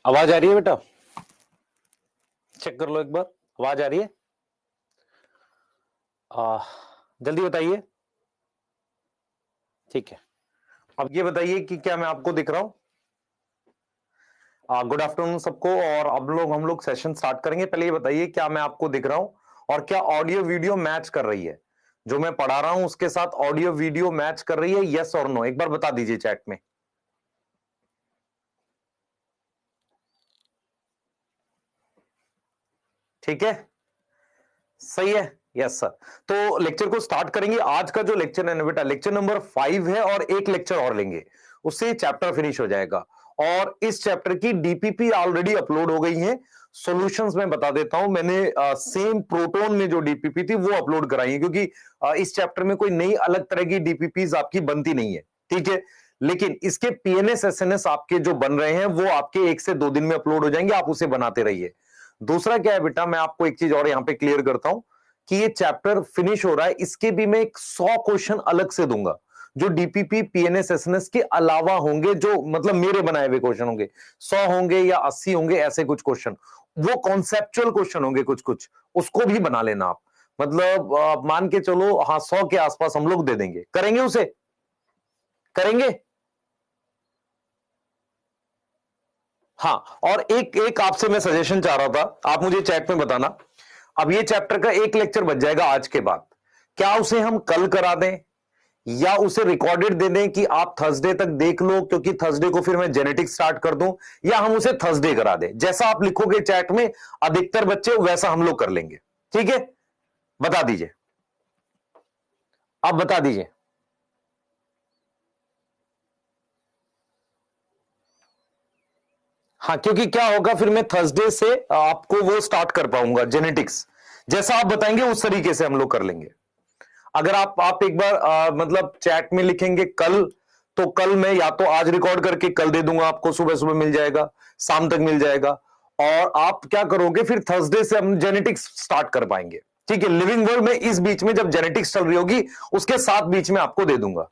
आवाज आ रही है बेटा? चेक कर लो एक बार, आवाज आ रही है? जल्दी बताइए। ठीक है, अब ये बताइए कि क्या मैं आपको दिख रहा हूं? गुड आफ्टरनून सबको। और अब हम लोग सेशन स्टार्ट करेंगे। पहले ये बताइए क्या मैं आपको दिख रहा हूं और क्या ऑडियो वीडियो मैच कर रही है? जो मैं पढ़ा रहा हूं उसके साथ ऑडियो वीडियो मैच कर रही है, यस और नो? एक बार बता दीजिए चैट में। ठीक है, सही है, यस सर। तो लेक्चर को स्टार्ट करेंगे। आज का जो लेक्चर है ना बेटा, लेक्चर नंबर 5 है और एक लेक्चर और लेंगे, उससे चैप्टर फिनिश हो जाएगा। और इस चैप्टर की डीपीपी ऑलरेडी अपलोड हो गई है। सॉल्यूशंस में बता देता हूं, मैंने सेम प्रोटोन में जो डीपीपी थी वो अपलोड कराई है, क्योंकि इस चैप्टर में कोई नई अलग तरह की डीपीपीज आपकी बनती नहीं है। ठीक है, लेकिन इसके पीएनएस एसएनएस आपके जो बन रहे हैं वो आपके 1 से 2 दिन में अपलोड हो जाएंगे, आप उसे बनाते रहिए। दूसरा क्या है बेटा, मैं आपको एक चीज और यहां पे क्लियर करता हूं कि ये चैप्टर फिनिश हो रहा है, इसके भी मैं एक 100 क्वेश्चन अलग से दूंगा, जो डीपीपी पीएनएस एसएनएस के अलावा होंगे, जो मतलब मेरे बनाए हुए क्वेश्चन होंगे। 100 होंगे या 80 होंगे, ऐसे कुछ क्वेश्चन, वो कॉन्सेप्चुअल क्वेश्चन होंगे कुछ कुछ, उसको भी बना लेना आप। मतलब मान के चलो, हाँ 100 के आसपास हम लोग दे देंगे, करेंगे उसे, करेंगे। हाँ, और एक एक आपसे मैं सजेशन चाह रहा था, आप मुझे चैट में बताना। अब ये चैप्टर का एक लेक्चर बच जाएगा आज के बाद, क्या उसे हम कल करा दें या उसे रिकॉर्डेड दे दें कि आप थर्सडे तक देख लो, क्योंकि थर्सडे को फिर मैं जेनेटिक्स स्टार्ट कर दूं, या हम उसे थर्सडे करा दें? जैसा आप लिखोगे चैट में, अधिकतर बच्चे वैसा हम लोग कर लेंगे। ठीक है, बता दीजिए, आप बता दीजिए। हाँ, क्योंकि क्या होगा फिर मैं थर्सडे से आपको वो स्टार्ट कर पाऊंगा जेनेटिक्स, जैसा आप बताएंगे उस तरीके से हम लोग कर लेंगे। अगर आप एक बार मतलब चैट में लिखेंगे कल, तो कल मैं या तो आज रिकॉर्ड करके कल दे दूंगा आपको, सुबह सुबह मिल जाएगा, शाम तक मिल जाएगा। और आप क्या करोगे फिर थर्सडे से हम जेनेटिक्स स्टार्ट कर पाएंगे। ठीक है, लिविंग वर्ल्ड में इस बीच में जब जेनेटिक्स चल रही होगी उसके साथ बीच में आपको दे दूंगा।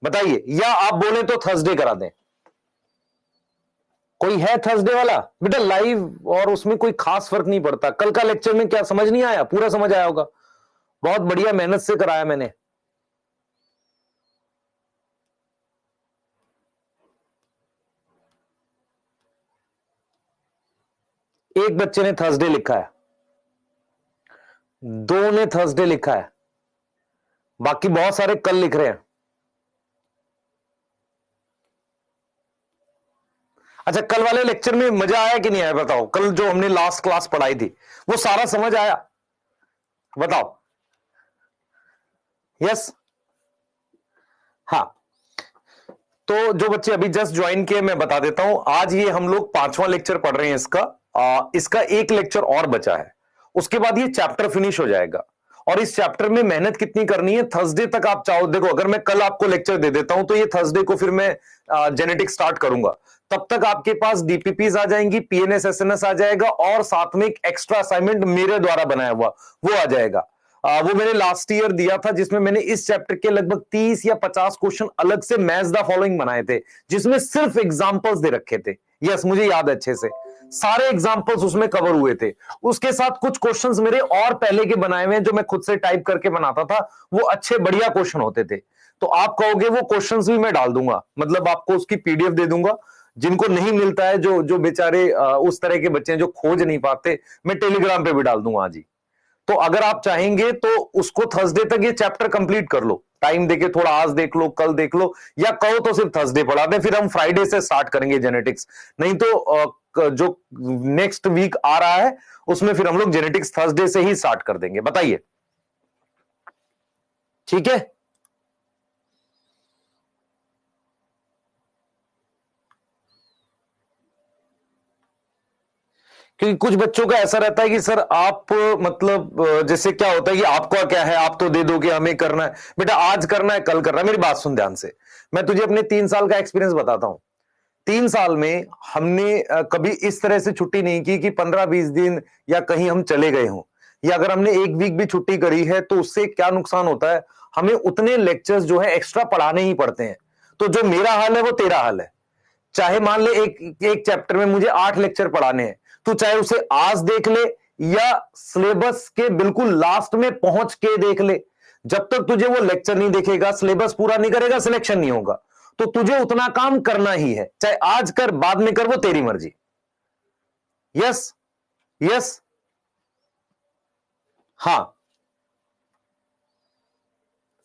बताइए, या आप बोले तो थर्सडे करा दें? कोई है थर्सडे वाला? बेटा लाइव और उसमें कोई खास फर्क नहीं पड़ता। कल का लेक्चर में क्या समझ नहीं आया? पूरा समझ आया होगा, बहुत बढ़िया मेहनत से कराया मैंने। एक बच्चे ने थर्सडे लिखा है, दो ने थर्सडे लिखा है, बाकी बहुत सारे कल लिख रहे हैं। अच्छा, कल वाले लेक्चर में मजा आया कि नहीं आया बताओ? कल जो हमने लास्ट क्लास पढ़ाई थी वो सारा समझ आया? बताओ। यस, हाँ। तो जो बच्चे अभी जस्ट ज्वाइन किए, मैं बता देता हूं, आज ये हम लोग 5वां लेक्चर पढ़ रहे हैं इसका। इसका एक लेक्चर और बचा है, उसके बाद ये चैप्टर फिनिश हो जाएगा। और इस चैप्टर में मेहनत कितनी करनी है, थर्सडे तक आप चाहो, देखो अगर मैं कल आपको लेक्चर दे देता हूं तो ये थर्सडे को फिर मैं जेनेटिक्स स्टार्ट करूंगा, तब तक आपके पास डीपीपीज आ जाएंगी, पीएनएस एसएनएस आ जाएगा, और साथ में एक एक्स्ट्रा असाइनमेंट मेरे द्वारा बनाया हुआ वो आ जाएगा। वो मैंने लास्ट ईयर दिया था, जिसमें मैंने इस चैप्टर के लगभग 30 या 50 क्वेश्चन अलग से मैच द फॉलोइंग बनाए थे, जिसमें सिर्फ एग्जांपल्स दे रखे थे। यस, मुझे याद है अच्छे से, सारे एग्जांपल्स उसमें कवर हुए थे। उसके साथ कुछ क्वेश्चंस मेरे और पहले के बनाए हुए हैं, जो मैं खुद से टाइप करके बनाता था, वो अच्छे बढ़िया क्वेश्चन होते थे। तो आप कहोगे वो क्वेश्चंस भी मैं डाल दूंगा, मतलब आपको उसकी पीडीएफ दे दूंगा। जिनको नहीं मिलता है, जो जो बेचारे उस तरह के बच्चे हैं जो खोज नहीं पाते, मैं टेलीग्राम पे भी डाल दूंगा आज ही। तो अगर आप चाहेंगे तो उसको थर्सडे तक ये चैप्टर कंप्लीट कर लो, टाइम देके, थोड़ा आज देख लो, कल देख लो, या कहो तो सिर्फ थर्सडे पढ़ा दें, फिर हम फ्राइडे से स्टार्ट करेंगे जेनेटिक्स। नहीं तो जो नेक्स्ट वीक आ रहा है उसमें फिर हम लोग जेनेटिक्स थर्सडे से ही स्टार्ट कर देंगे। बताइए, ठीक है? क्योंकि कुछ बच्चों का ऐसा रहता है कि सर आप मतलब जैसे क्या होता है कि आपका क्या है, आप तो दे दोगे, हमें करना है। बेटा आज करना है, कल करना है, मेरी बात सुन ध्यान से। मैं तुझे अपने 3 साल का एक्सपीरियंस बताता हूं। 3 साल में हमने कभी इस तरह से छुट्टी नहीं की कि 15-20 दिन या कहीं हम चले गए हों, या अगर हमने एक वीक भी छुट्टी करी है तो उससे क्या नुकसान होता है, हमें उतने लेक्चर्स जो है एक्स्ट्रा पढ़ाने ही पड़ते हैं। तो जो मेरा हाल है वो तेरा हाल है। चाहे मान ले एक चैप्टर में मुझे 8 लेक्चर पढ़ाने हैं, तो चाहे उसे आज देख ले या सिलेबस के बिल्कुल लास्ट में पहुंच के देख ले, जब तक तुझे वो लेक्चर नहीं देखेगा, सिलेबस पूरा नहीं करेगा, सिलेक्शन नहीं होगा। तो तुझे उतना काम करना ही है, चाहे आज कर बाद में कर, वो तेरी मर्जी। यस यस हां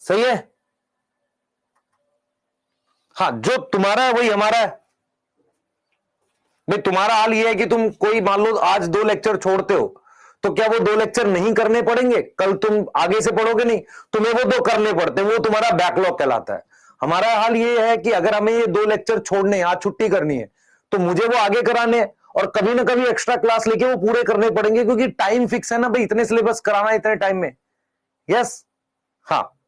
सही है। हाँ, जो तुम्हारा है वही हमारा है भाई। तुम्हारा हाल यह है कि तुम कोई मान लो आज 2 लेक्चर छोड़ते हो, तो क्या वो 2 लेक्चर नहीं करने पड़ेंगे? कल तुम आगे से पढ़ोगे नहीं, तुम्हें वो 2 करने पड़ते हैं, वो तुम्हारा बैकलॉग कहलाता है। हमारा हाल ये है कि अगर हमें ये 2 लेक्चर छोड़ने हैं, आज छुट्टी करनी है, तो मुझे वो आगे कराने हैं और कभी ना कभी एक्स्ट्रा क्लास लेके वो पूरे करने पड़ेंगे, क्योंकि टाइम फिक्स है ना भाई, इतने सिलेबस कराना है इतने टाइम में। यस हाँ,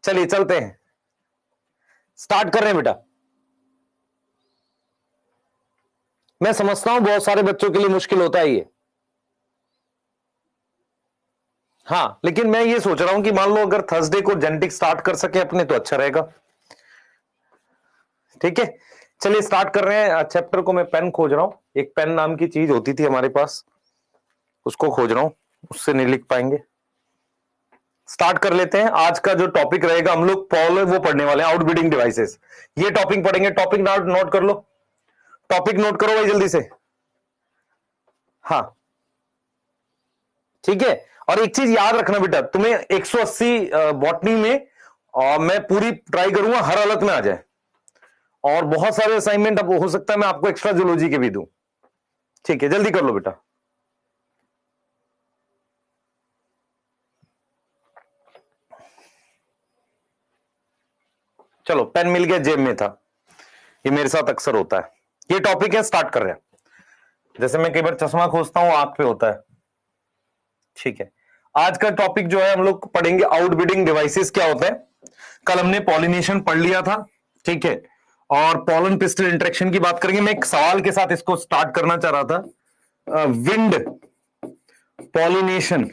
चलिए चलते हैं, स्टार्ट कर रहे हैं बेटा। मैं समझता हूं बहुत सारे बच्चों के लिए मुश्किल होता है ये। हाँ, लेकिन मैं ये सोच रहा हूं कि मान लो अगर थर्सडे को जेनेटिक्स स्टार्ट कर सके अपने, तो अच्छा रहेगा। ठीक है, चलिए स्टार्ट कर रहे हैं चैप्टर को। मैं पेन खोज रहा हूं, एक पेन नाम की चीज होती थी हमारे पास, उसको खोज रहा हूं, उससे नहीं लिख पाएंगे। स्टार्ट कर लेते हैं। आज का जो टॉपिक रहेगा, हम लोग वो पढ़ने वाले हैं, आउटबिडिंग डिवाइसेस। ये टॉपिक पढ़ेंगे। टॉपिक नोट कर लो, टॉपिक नोट करो भाई जल्दी से। हाँ ठीक है, और एक चीज याद रखना बेटा, तुम्हें 180 बॉटनी में मैं पूरी ट्राई करूंगा हर हालत में आ जाए, और बहुत सारे असाइनमेंट अब हो सकता है मैं आपको एक्स्ट्रा जूलॉजी के भी दूं। ठीक है, जल्दी कर लो बेटा। चलो, पेन मिल गया, जेब में था, ये मेरे साथ अक्सर होता है। ये टॉपिक है, स्टार्ट कर रहे हैं। जैसे मैं कई बार चश्मा खोजता हूं, आंख पे होता है। ठीक है, आज का टॉपिक जो है हम लोग पढ़ेंगे आउटबिडिंग डिवाइसेस क्या होते हैं। कल हमने पॉलिनेशन पढ़ लिया था, ठीक है, और पॉलन पिस्टल इंटरेक्शन की बात करेंगे। मैं एक सवाल के साथ इसको स्टार्ट करना चाह रहा था। विंड पॉलिनेशन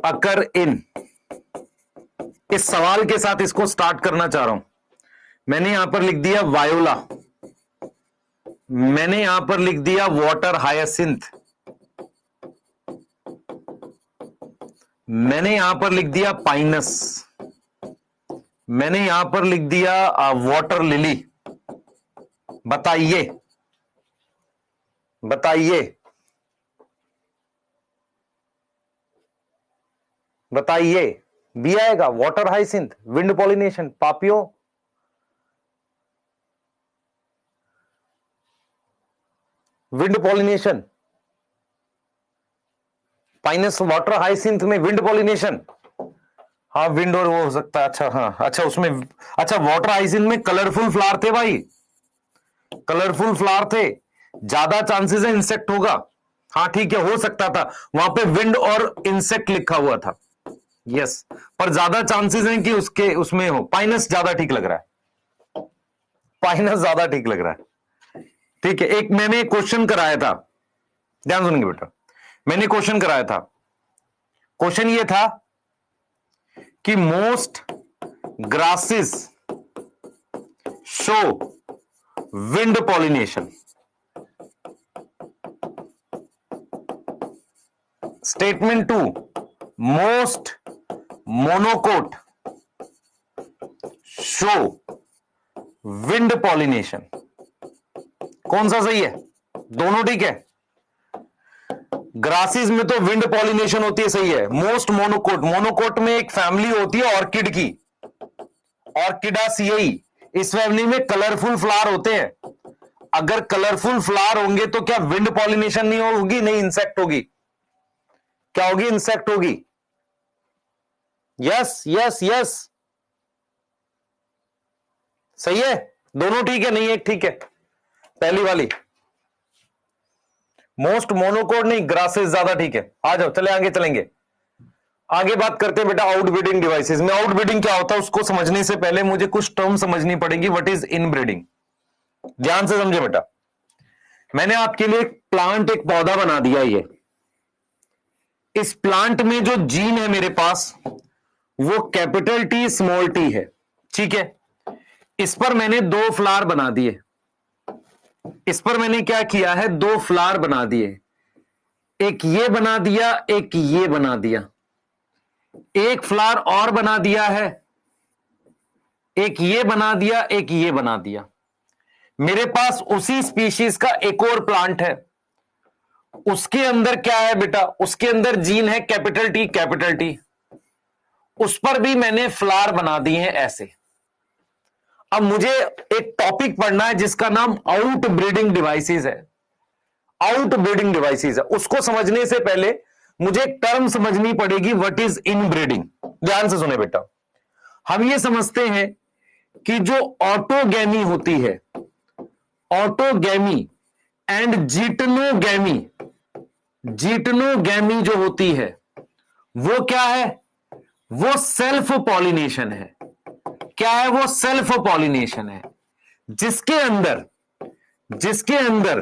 अकर इन, इस सवाल के साथ इसको स्टार्ट करना चाह रहा हूं। मैंने यहां पर लिख दिया वायोला, मैंने यहां पर लिख दिया वाटर हायासिंथ, मैंने यहां पर लिख दिया पाइनस, मैंने यहां पर लिख दिया वाटर लिली। बताइए बताइए बताइए, बी आएगा, water hyacinth, wind pollination, poppy, wind pollination, pinus, water hyacinth में विंड पॉलिनेशन। हाँ, विंड और वो हो सकता है। अच्छा हाँ, अच्छा उसमें, अच्छा वाटर हाइसिंथ में कलरफुल फ्लावर थे भाई, कलरफुल फ्लावर थे, ज्यादा चांसेस है इंसेक्ट होगा। हाँ ठीक है, हो सकता था, वहां पे विंड और इंसेक्ट लिखा हुआ था। यस, पर ज्यादा चांसेस हैं कि उसके उसमें हो। पाइनस ज्यादा ठीक लग रहा है, पाइनस ज्यादा ठीक लग रहा है। ठीक है, एक मैंने क्वेश्चन कराया था, ध्यान सुनेंगे बेटा, मैंने क्वेश्चन कराया था। क्वेश्चन ये था कि most grasses show wind pollination. Statement 2, most monocot show wind pollination. कौन सा सही है? दोनों ठीक है। ग्रासेस में तो विंड पॉलिनेशन होती है, सही है। मोस्ट मोनोकोट, मोनोकोट में एक फैमिली होती है ऑर्किड की, ऑर्किडासिएई। इस फैमिली में कलरफुल फ्लावर होते हैं। अगर कलरफुल फ्लावर होंगे तो क्या विंड पॉलिनेशन नहीं होगी? नहीं, इंसेक्ट होगी। क्या होगी? इंसेक्ट होगी। यस यस यस, सही है, दोनों ठीक है। नहीं, एक ठीक है, पहली वाली। मोस्ट मोनोकोट नहीं, ग्रासेस ज्यादा ठीक है। आ जाओ, चले आगे चलेंगे। आगे बात करते हैं बेटा आउटब्रीडिंग डिवाइसेस में। आउटब्रीडिंग क्या होता है उसको समझने से पहले मुझे कुछ टर्म समझनी पड़ेगी। What is inbreeding? ध्यान से समझे बेटा, मैंने आपके लिए एक प्लांट, एक पौधा बना दिया। ये इस प्लांट में जो जीन है मेरे पास, वो कैपिटल टी स्मॉल टी है, ठीक है। इस पर मैंने 2 फ्लावर बना दिए, इस पर मैंने क्या किया है, 2 फ्लावर बना दिए, एक ये बना दिया, एक ये बना दिया, एक फ्लावर और बना दिया है, एक ये बना दिया, एक ये बना दिया। मेरे पास उसी स्पीशीज का एक और प्लांट है, उसके अंदर क्या है बेटा, उसके अंदर जीन है कैपिटल टी कैपिटल टी, उस पर भी मैंने फ्लावर बना दिए हैं ऐसे। अब मुझे एक टॉपिक पढ़ना है जिसका नाम आउट ब्रीडिंग डिवाइसेस है, आउट ब्रीडिंग डिवाइसेस है। उसको समझने से पहले मुझे एक टर्म समझनी पड़ेगी, व्हाट इज इनब्रीडिंग। ध्यान से सुने बेटा, हम ये समझते हैं कि जो ऑटोगैमी होती है, ऑटोगैमी एंड जीटनोगैमी, जीटनोगैमी जो होती है वो क्या है, वो सेल्फ पॉलिनेशन है। क्या है वो, सेल्फ पॉलिनेशन है, जिसके अंदर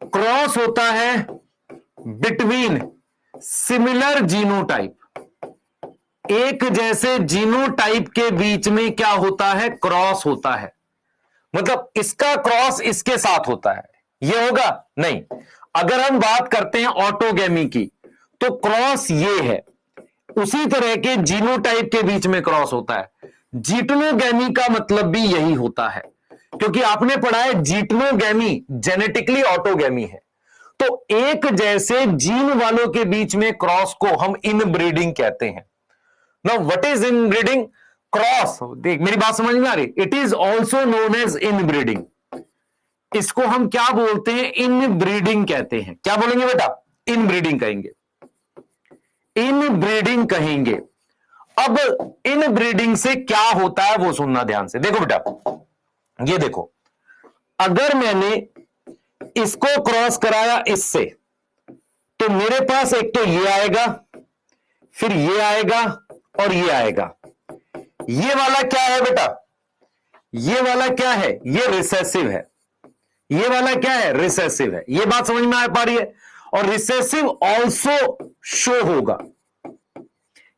क्रॉस होता है बिटवीन सिमिलर जीनोटाइप, एक जैसे जीनोटाइप के बीच में क्या होता है, क्रॉस होता है। मतलब इसका क्रॉस इसके साथ होता है, ये होगा नहीं। अगर हम बात करते हैं ऑटोगैमी की तो क्रॉस ये है, उसी तरह के जीनोटाइप के बीच में क्रॉस होता है। जीटनोगैमी का मतलब भी यही होता है, क्योंकि आपने पढ़ा है जीटनोगैमी जेनेटिकली ऑटोगैमी है। तो एक जैसे जीन वालों के बीच में क्रॉस को हम इनब्रीडिंग कहते हैं। Now what is inbreeding, cross. देख मेरी बात समझ में आ रही, it is also known as inbreeding. इसको हम क्या बोलते हैं, इनब्रीडिंग कहते हैं। क्या बोलेंगे बेटा, इनब्रीडिंग कहेंगे, इनब्रीडिंग कहेंगे। अब इनब्रीडिंग से क्या होता है वो सुनना ध्यान से। देखो बेटा, ये देखो, अगर मैंने इसको क्रॉस कराया इससे, तो मेरे पास एक तो ये आएगा, फिर ये आएगा और ये आएगा। ये वाला क्या है बेटा, ये वाला क्या है, ये रिसेसिव है। ये वाला क्या है, रिसेसिव है। ये बात समझ में आ पा रही है। और रिसेसिव ऑल्सो शो होगा।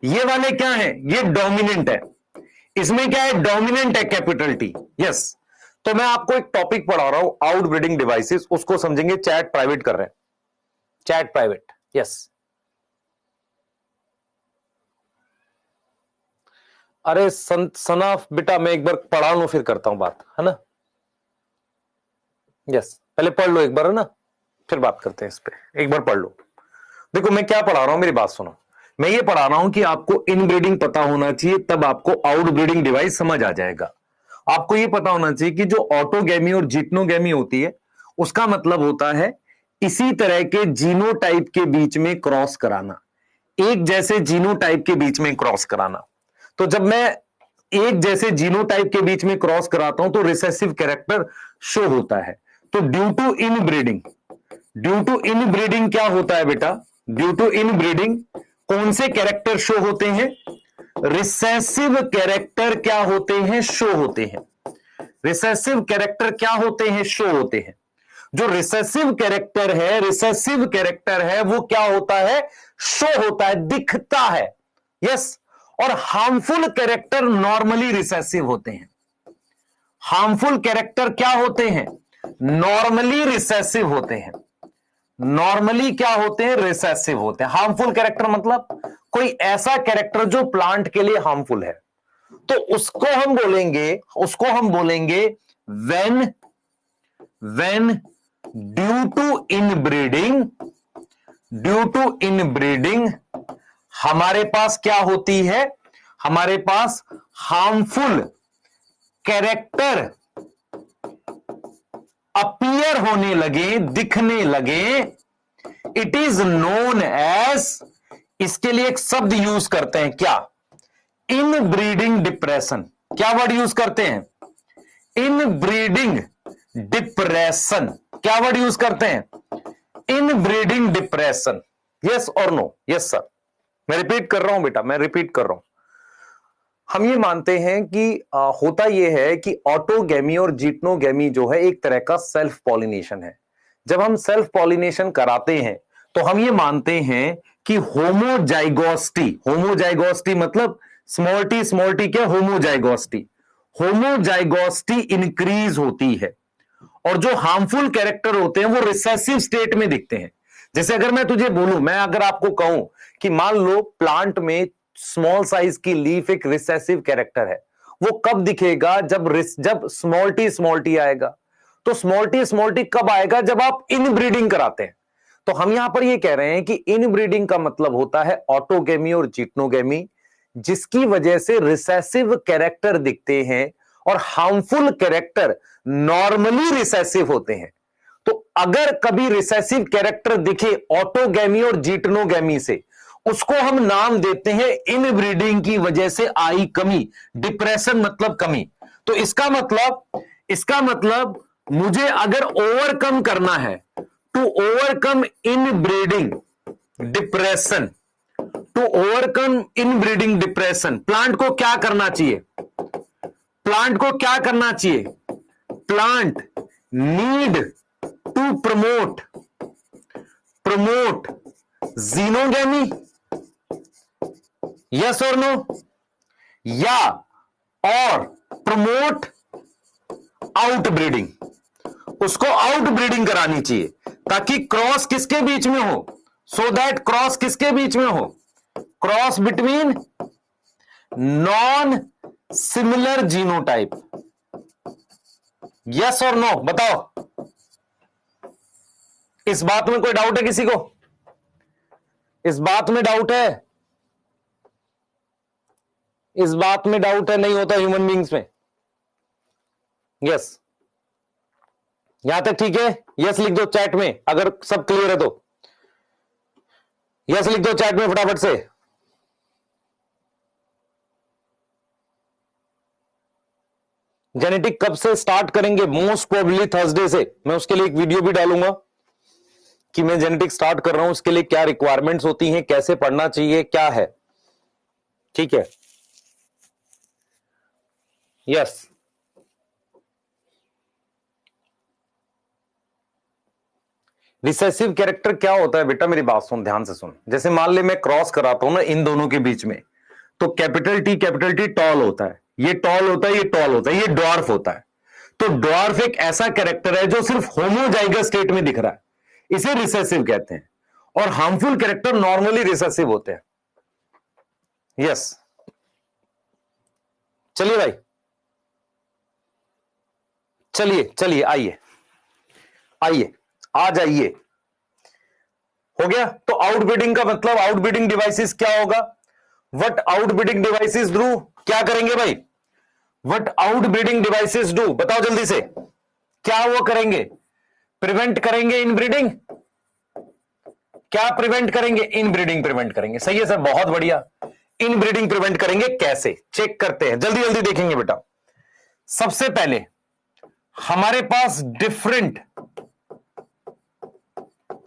ये वाले क्या है, ये डोमिनेंट है। इसमें क्या है, डोमिनेंट है कैपिटल टी। यस, तो मैं आपको एक टॉपिक पढ़ा रहा हूं, आउट ब्रीडिंग डिवाइसेस, उसको समझेंगे। चैट प्राइवेट कर रहे हैं, चैट प्राइवेट। यस, अरे सना बेटा, मैं एक बार पढ़ा लूं फिर करता हूं बात, है ना। यस, पहले पढ़ लो एक बार, है ना, फिर बात करते हैं इस पे। एक बार पढ़ लो। देखो मैं क्या पढ़ा रहा हूं, मेरी बात सुनो। मैं ये पढ़ा रहा हूं कि आपको इनब्रीडिंग पता होना चाहिए, तब आपको आउट ब्रीडिंग डिवाइस समझ आ जाएगा। आपको ये पता होना चाहिए कि जो ऑटोगैमी और जिटनोगैमी होती है, उसका मतलब होता है इसी तरह के जीनोटाइप के बीच में क्रॉस कराना, एक जैसे जीनोटाइप के बीच में क्रॉस कराना। तो जब मैं एक जैसे जीनोटाइप के बीच में क्रॉस कराता हूं तो रिसेसिव कैरेक्टर शो होता है। तो due to inbreeding, due to inbreeding क्या होता है बेटा, ड्यू टू इनब्रीडिंग कौन से कैरेक्टर शो होते हैं, रिसेसिव कैरेक्टर क्या होते हैं, शो होते हैं। रिसेसिव कैरेक्टर क्या होते हैं, शो होते हैं। जो रिसेसिव कैरेक्टर है, रिसेसिव कैरेक्टर है, वो क्या होता है, शो होता है, दिखता है। यस, और हार्मफुल कैरेक्टर नॉर्मली रिसेसिव होते हैं। हार्मफुल कैरेक्टर क्या होते हैं, नॉर्मली रिसेसिव होते हैं। नॉर्मली क्या होते हैं, रिसेसिव होते हैं। हार्मफुल कैरेक्टर मतलब कोई ऐसा कैरेक्टर जो प्लांट के लिए हार्मफुल है, तो उसको हम बोलेंगे व्हेन ड्यू टू इनब्रीडिंग हमारे पास क्या होती है, हमारे पास हार्मफुल कैरेक्टर अपीयर होने लगे, दिखने लगे। इट इज नोन एज, इसके लिए एक शब्द यूज करते हैं, क्या, इनब्रीडिंग डिप्रेशन। क्या वर्ड यूज करते हैं, इनब्रीडिंग डिप्रेशन। क्या वर्ड यूज करते हैं, इनब्रीडिंग डिप्रेशन। यस और नो, यस सर। मैं रिपीट कर रहा हूं बेटा, मैं रिपीट कर रहा हूं। हम ये मानते हैं कि होता यह है कि ऑटोगैमी और जिटनोगैमी जो है एक तरह का सेल्फ पॉलिनेशन है। जब हम सेल्फ पॉलिनेशन कराते हैं तो हम ये मानते हैं कि होमोजाइगोसिटी, होमोजाइगोसिटी मतलब स्मॉल टी क्या, होमोजाइगोसिटी। होमोजाइगोसिटी इंक्रीज होती है, और जो हार्मफुल कैरेक्टर होते हैं वो रिसेसिव स्टेट में दिखते हैं। जैसे अगर मैं तुझे बोलूं, मैं अगर आपको कहूं कि मान लो प्लांट में स्मॉल साइज की लीफ एक रिसेसिव कैरेक्टर है, वो कब दिखेगा? जब स्मॉल टी आएगा। तो स्मॉल टी कब आएगा? जब आप इनब्रीडिंग कराते हैं। तो हम यहां पर ये कह रहे हैं कि इनब्रीडिंग का मतलब होता है ऑटोगेमी और जिटनोगेमी, जिसकी वजह से रिसेसिव कैरेक्टर दिखते हैं और हार्मफुल कैरेक्टर नॉर्मली रिसेसिव होते हैं। तो अगर कभी रिसेसिव कैरेक्टर दिखे ऑटोगेमी और जिटनोगेमी से, उसको हम नाम देते हैं इनब्रीडिंग की वजह से आई कमी। डिप्रेशन मतलब कमी। तो इसका मतलब मुझे अगर ओवरकम करना है, to overcome inbreeding depression, plant को क्या करना चाहिए? Plant need to promote xenogamy, yes और नो, या और प्रमोट आउटब्रीडिंग। उसको आउटब्रीडिंग करानी चाहिए ताकि क्रॉस किसके बीच में हो? क्रॉस किसके बीच में हो? Cross between non similar genotype. Yes और नो बताओ। इस बात में कोई डाउट है किसी को? इस बात में डाउट है? नहीं होता ह्यूमन बींग्स में। यस, यहां तक ठीक है? यस लिख दो चैट में अगर सब क्लियर है तो। यस लिख दो चैट में फटाफट से। जेनेटिक कब से स्टार्ट करेंगे? मोस्ट प्रोबेबली थर्सडे से। मैं उसके लिए एक वीडियो भी डालूंगा कि मैं जेनेटिक स्टार्ट कर रहा हूं, उसके लिए क्या रिक्वायरमेंट्स होती हैं, कैसे पढ़ना चाहिए, क्या है। ठीक है? यस। रिसेसिव कैरेक्टर क्या होता है बेटा? मेरी बात सुन, ध्यान से सुन। जैसे मान ले मैं क्रॉस कराता हूं ना इन दोनों के बीच में, तो कैपिटल टी टॉल होता है, ये टॉल होता है, ये टॉल होता है, ये ड्वार्फ होता है। तो ड्वार्फ एक ऐसा कैरेक्टर है जो सिर्फ होमोजाइगस स्टेट में दिख रहा है, इसे रिसेसिव कहते हैं। और हार्मफुल कैरेक्टर नॉर्मली रिसेसिव होते हैं। यस, चलिए भाई, चलिए आइए, आ जाइए। हो गया? तो आउटब्रीडिंग का मतलब, आउटब्रीडिंग डिवाइसेस क्या होगा? What outbreeding devices do? क्या करेंगे भाई? What outbreeding devices do? बताओ जल्दी से, क्या वो करेंगे? प्रिवेंट करेंगे इनब्रीडिंग। क्या प्रिवेंट करेंगे? इनब्रीडिंग प्रिवेंट करेंगे। सही है सर, बहुत बढ़िया। इनब्रीडिंग प्रिवेंट करेंगे कैसे? चेक करते हैं, जल्दी जल्दी देखेंगे बेटा। सबसे पहले हमारे पास डिफरेंट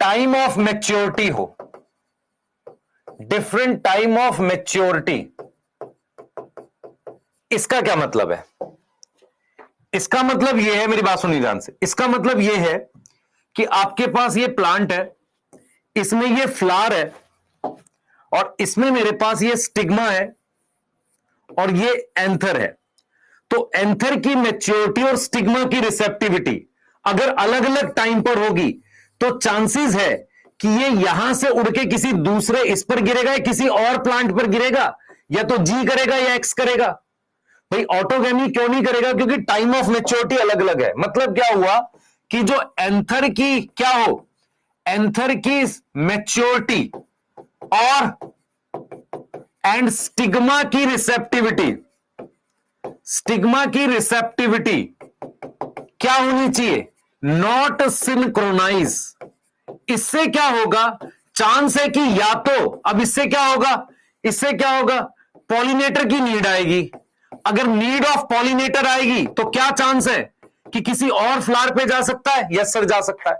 टाइम ऑफ मैच्योरिटी हो, डिफरेंट टाइम ऑफ मैच्योरिटी। इसका क्या मतलब है? इसका मतलब यह है, मेरी बात सुनिए ध्यान से, इसका मतलब यह है कि आपके पास ये प्लांट है, इसमें ये फ्लावर है, और इसमें मेरे पास ये स्टिग्मा है, और ये एंथर है। तो एंथर की मैच्योरिटी और स्टिग्मा की रिसेप्टिविटी अगर अलग अलग टाइम पर होगी, तो चांसेस है कि ये यहां से उड़ के किसी दूसरे इस पर गिरेगा, या किसी और प्लांट पर गिरेगा, या तो जी करेगा या एक्स करेगा। भाई ऑटोगेमी क्यों नहीं करेगा? क्योंकि टाइम ऑफ मैच्योरिटी अलग अलग है। मतलब क्या हुआ कि जो एंथर की क्या हो, एंथर की मैच्योरिटी और एंड स्टिग्मा की रिसेप्टिविटी क्या होनी चाहिए? Not synchronise. इससे क्या होगा? चांस है कि या तो, अब इससे क्या होगा? पॉलिनेटर की नीड आएगी। अगर नीड ऑफ पॉलिनेटर आएगी तो क्या चांस है कि किसी और फ्लावर पे जा सकता है? यस सर, जा सकता है।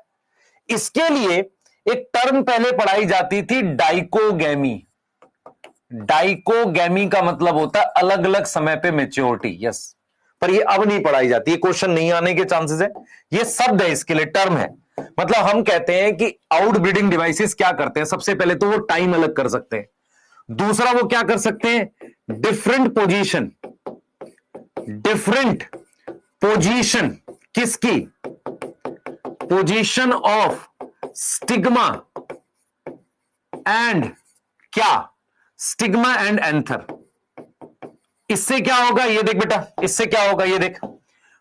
इसके लिए एक टर्म पहले पढ़ाई जाती थी, डाइकोगेमी। डाइकोगेमी का मतलब होता है अलग अलग समय पे मैच्योरिटी। यस, पर ये अब नहीं पढ़ाई जाती, ये क्वेश्चन नहीं आने के चांसेस है। ये शब्द है, इसके लिए टर्म है। मतलब हम कहते हैं कि आउटब्रीडिंग डिवाइसेस क्या करते हैं? सबसे पहले तो वो टाइम अलग कर सकते हैं। दूसरा वो क्या कर सकते हैं? डिफरेंट डिफरेंट पोजीशन, किसकी? पोजीशन ऑफ स्टिग्मा एंड क्या? Stigma and anther. इससे क्या होगा ये देख बेटा, इससे क्या होगा ये देख।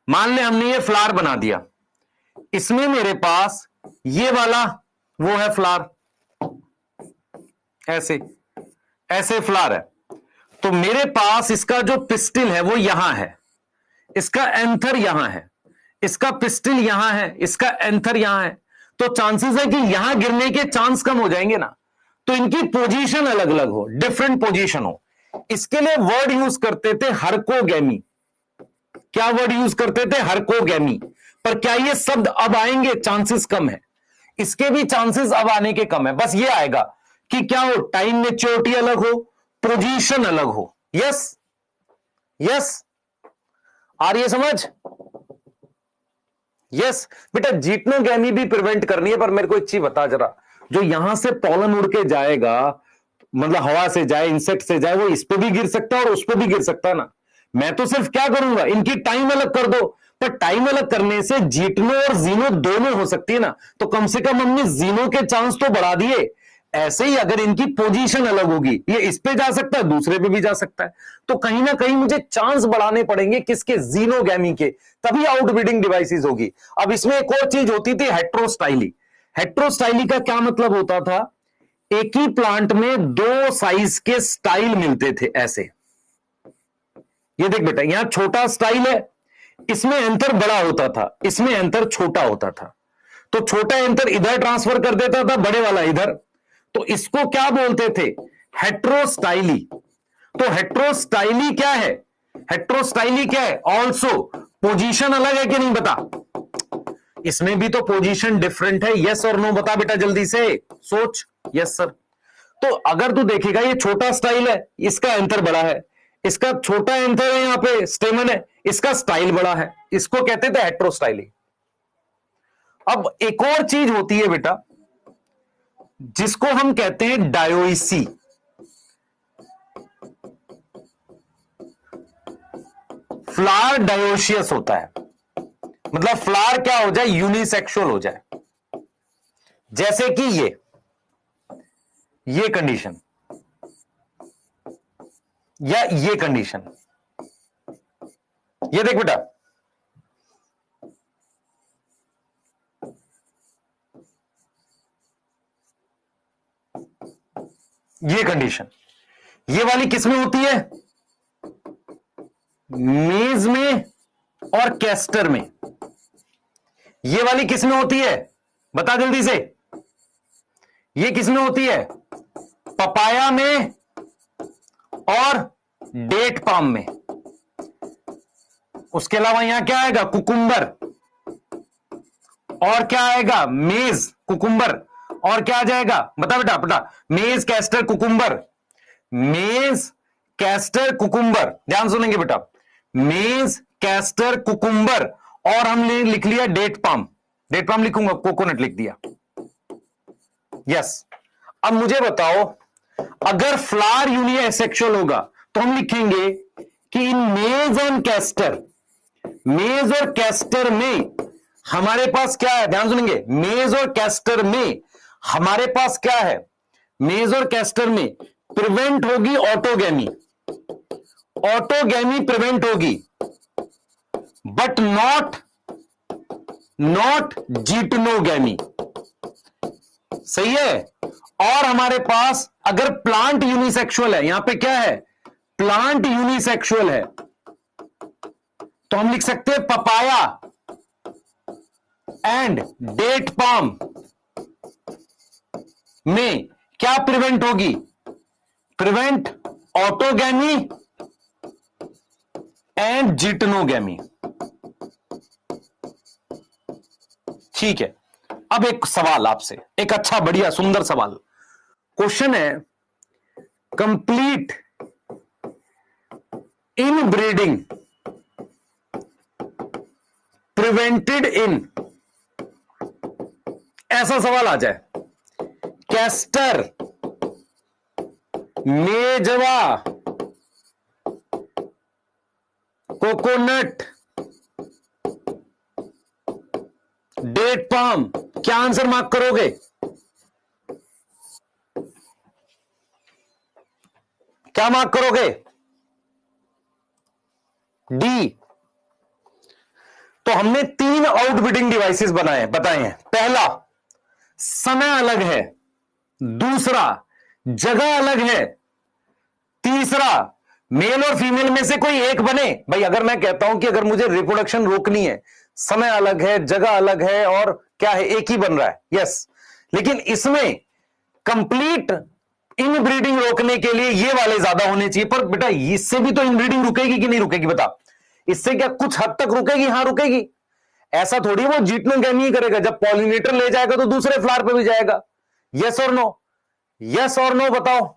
मान ले हमने ये फ्लावर बना दिया, इसमें मेरे पास ये वाला वो है फ्लावर, ऐसे ऐसे फ्लावर है, तो मेरे पास इसका जो पिस्टिल है वो यहां है, इसका एंथर यहां है, इसका पिस्टिल यहां है, इसका एंथर यहां है, तो चांसेस है कि यहां गिरने के चांस कम हो जाएंगे ना। तो इनकी पोजीशन अलग अलग हो, डिफरेंट पोजीशन हो। इसके लिए वर्ड यूज करते थे हरकोगैमी। क्या वर्ड यूज करते थे? हरकोगैमी। पर क्या ये शब्द अब आएंगे? चांसेस कम है। इसके भी चांसेस अब आने के कम है। बस ये आएगा कि क्या हो, टाइम मेच्योरिटी अलग हो, पोजीशन अलग हो। यस यस, आ रही है समझ? यस बेटा, जीटनोगैमी भी प्रिवेंट करनी है। पर मेरे को एक चीज बता जरा, जो यहां से पॉलन उड़ के जाएगा, मतलब हवा से जाए, इंसेक्ट से जाए, वो इस पे भी गिर सकता है और उस पे भी गिर सकता है ना। मैं तो सिर्फ क्या करूंगा, इनकी टाइम अलग कर दो। पर टाइम अलग करने से जीटनो और जीनो दोनों हो सकती है ना, तो कम से कम हमने जीनो के चांस तो बढ़ा दिए। ऐसे ही अगर इनकी पोजीशन अलग होगी, ये इस पे जा सकता है, दूसरे पे भी जा सकता है, तो कहीं ना कहीं मुझे चांस बढ़ाने पड़ेंगे किसके? जीनोगैमी के, तभी आउटब्रीडिंग डिवाइसेस होगी। अब इसमें एक और चीज होती थी, हेट्रोस्टाइली। हेट्रोस्टाइली का क्या मतलब होता था? एक ही प्लांट में दो साइज के स्टाइल मिलते थे, ऐसे। ये देख बेटा, यहां छोटा स्टाइल है, इसमें एंथर बड़ा होता था, इसमें एंथर छोटा होता था, तो छोटा एंथर इधर ट्रांसफर कर देता था, बड़े वाला इधर। तो इसको क्या बोलते थे? हेट्रोस्टाइली। तो हेट्रोस्टाइली क्या है? हेट्रोस्टाइली क्या है? ऑल्सो पोजीशन अलग है कि नहीं बता? इसमें भी तो पोजीशन डिफरेंट है। यस और नो बता बेटा, जल्दी से सोच। Yes sir. तो अगर तू देखेगा, ये छोटा स्टाइल है, इसका एंथर बड़ा है, इसका छोटा एंथर है, यहां पे स्टेमन है, इसका स्टाइल बड़ा है, इसको कहते थे हेट्रोस्टाइली। अब एक और चीज होती है बेटा, जिसको हम कहते हैं डायोइसी। फ्लावर डायोशियस होता है, मतलब फ्लावर क्या हो जाए? यूनिसेक्सुअल हो जाए। जैसे कि ये कंडीशन या ये कंडीशन। ये देख बेटा, ये कंडीशन, ये वाली किसमें होती है? मेज में और कैस्टर में। ये वाली किसमें होती है? बता जल्दी से। ये किसमें होती है? पपाया में और डेट पाम में। उसके अलावा यहां क्या आएगा? कुकुम्बर। और क्या आएगा? मेज, कुकुम्बर। और क्या आ जाएगा? बता बेटा, बता। मेज, कैस्टर, कुकुम्बर। मेज, कैस्टर, कुकुम्बर। ध्यान सुनेंगे बेटा, मेज, कैस्टर, कुकुम्बर। और हमने लिख लिया डेट पाम। डेट पाम लिखूंगा, कोकोनट लिख दिया। यस। अब मुझे बताओ, अगर फ्लावर यूनिसेक्सुअल होगा तो हम लिखेंगे कि इन मेज एंड कैस्टर, मेज और कैस्टर में हमारे पास क्या है? ध्यान सुनेंगे, मेज और कैस्टर में हमारे पास क्या है? मेज और कैस्टर में प्रिवेंट होगी ऑटोगैमी। ऑटोगैमी प्रिवेंट होगी, बट नॉट जीटनोगैमी। सही है। और हमारे पास अगर प्लांट यूनिसेक्सुअल है, यहां पे क्या है? प्लांट यूनिसेक्सुअल है, तो हम लिख सकते हैं पपाया एंड डेट पाम में क्या प्रिवेंट होगी? Prevent autogamy and geitonogamy. ठीक है। अब एक सवाल आपसे, एक अच्छा बढ़िया सुंदर सवाल। क्वेश्चन है, कंप्लीट इनब्रीडिंग प्रिवेंटेड इन, ऐसा सवाल आ जाए। कैस्टर, मेजवा, कोकोनट, डेट पाम, क्या आंसर मार्क करोगे? क्या मार्क करोगे? डी। तो हमने 3 आउटबिडिंग डिवाइसेस बताए हैं। पहला, समय अलग है। दूसरा, जगह अलग है। तीसरा, मेल और फीमेल में से कोई एक बने। भाई अगर मैं कहता हूं कि अगर मुझे रिप्रोडक्शन रोकनी है, समय अलग है, जगह अलग है, और क्या है, एक ही बन रहा है, यस। लेकिन इसमें कंप्लीट इनब्रीडिंग रोकने के लिए ये वाले ज्यादा होने चाहिए। पर बेटा इससे भी तो इनब्रीडिंग रुकेगी कि नहीं रुकेगी? बता, इससे क्या कुछ हद तक रुकेगी? हां रुकेगी। ऐसा थोड़ी वो जीटनोगेमी ही करेगा, जब पॉलिनेटर ले जाएगा तो दूसरे फ्लावर पे भी जाएगा। यस और नो? यस और नो बताओ,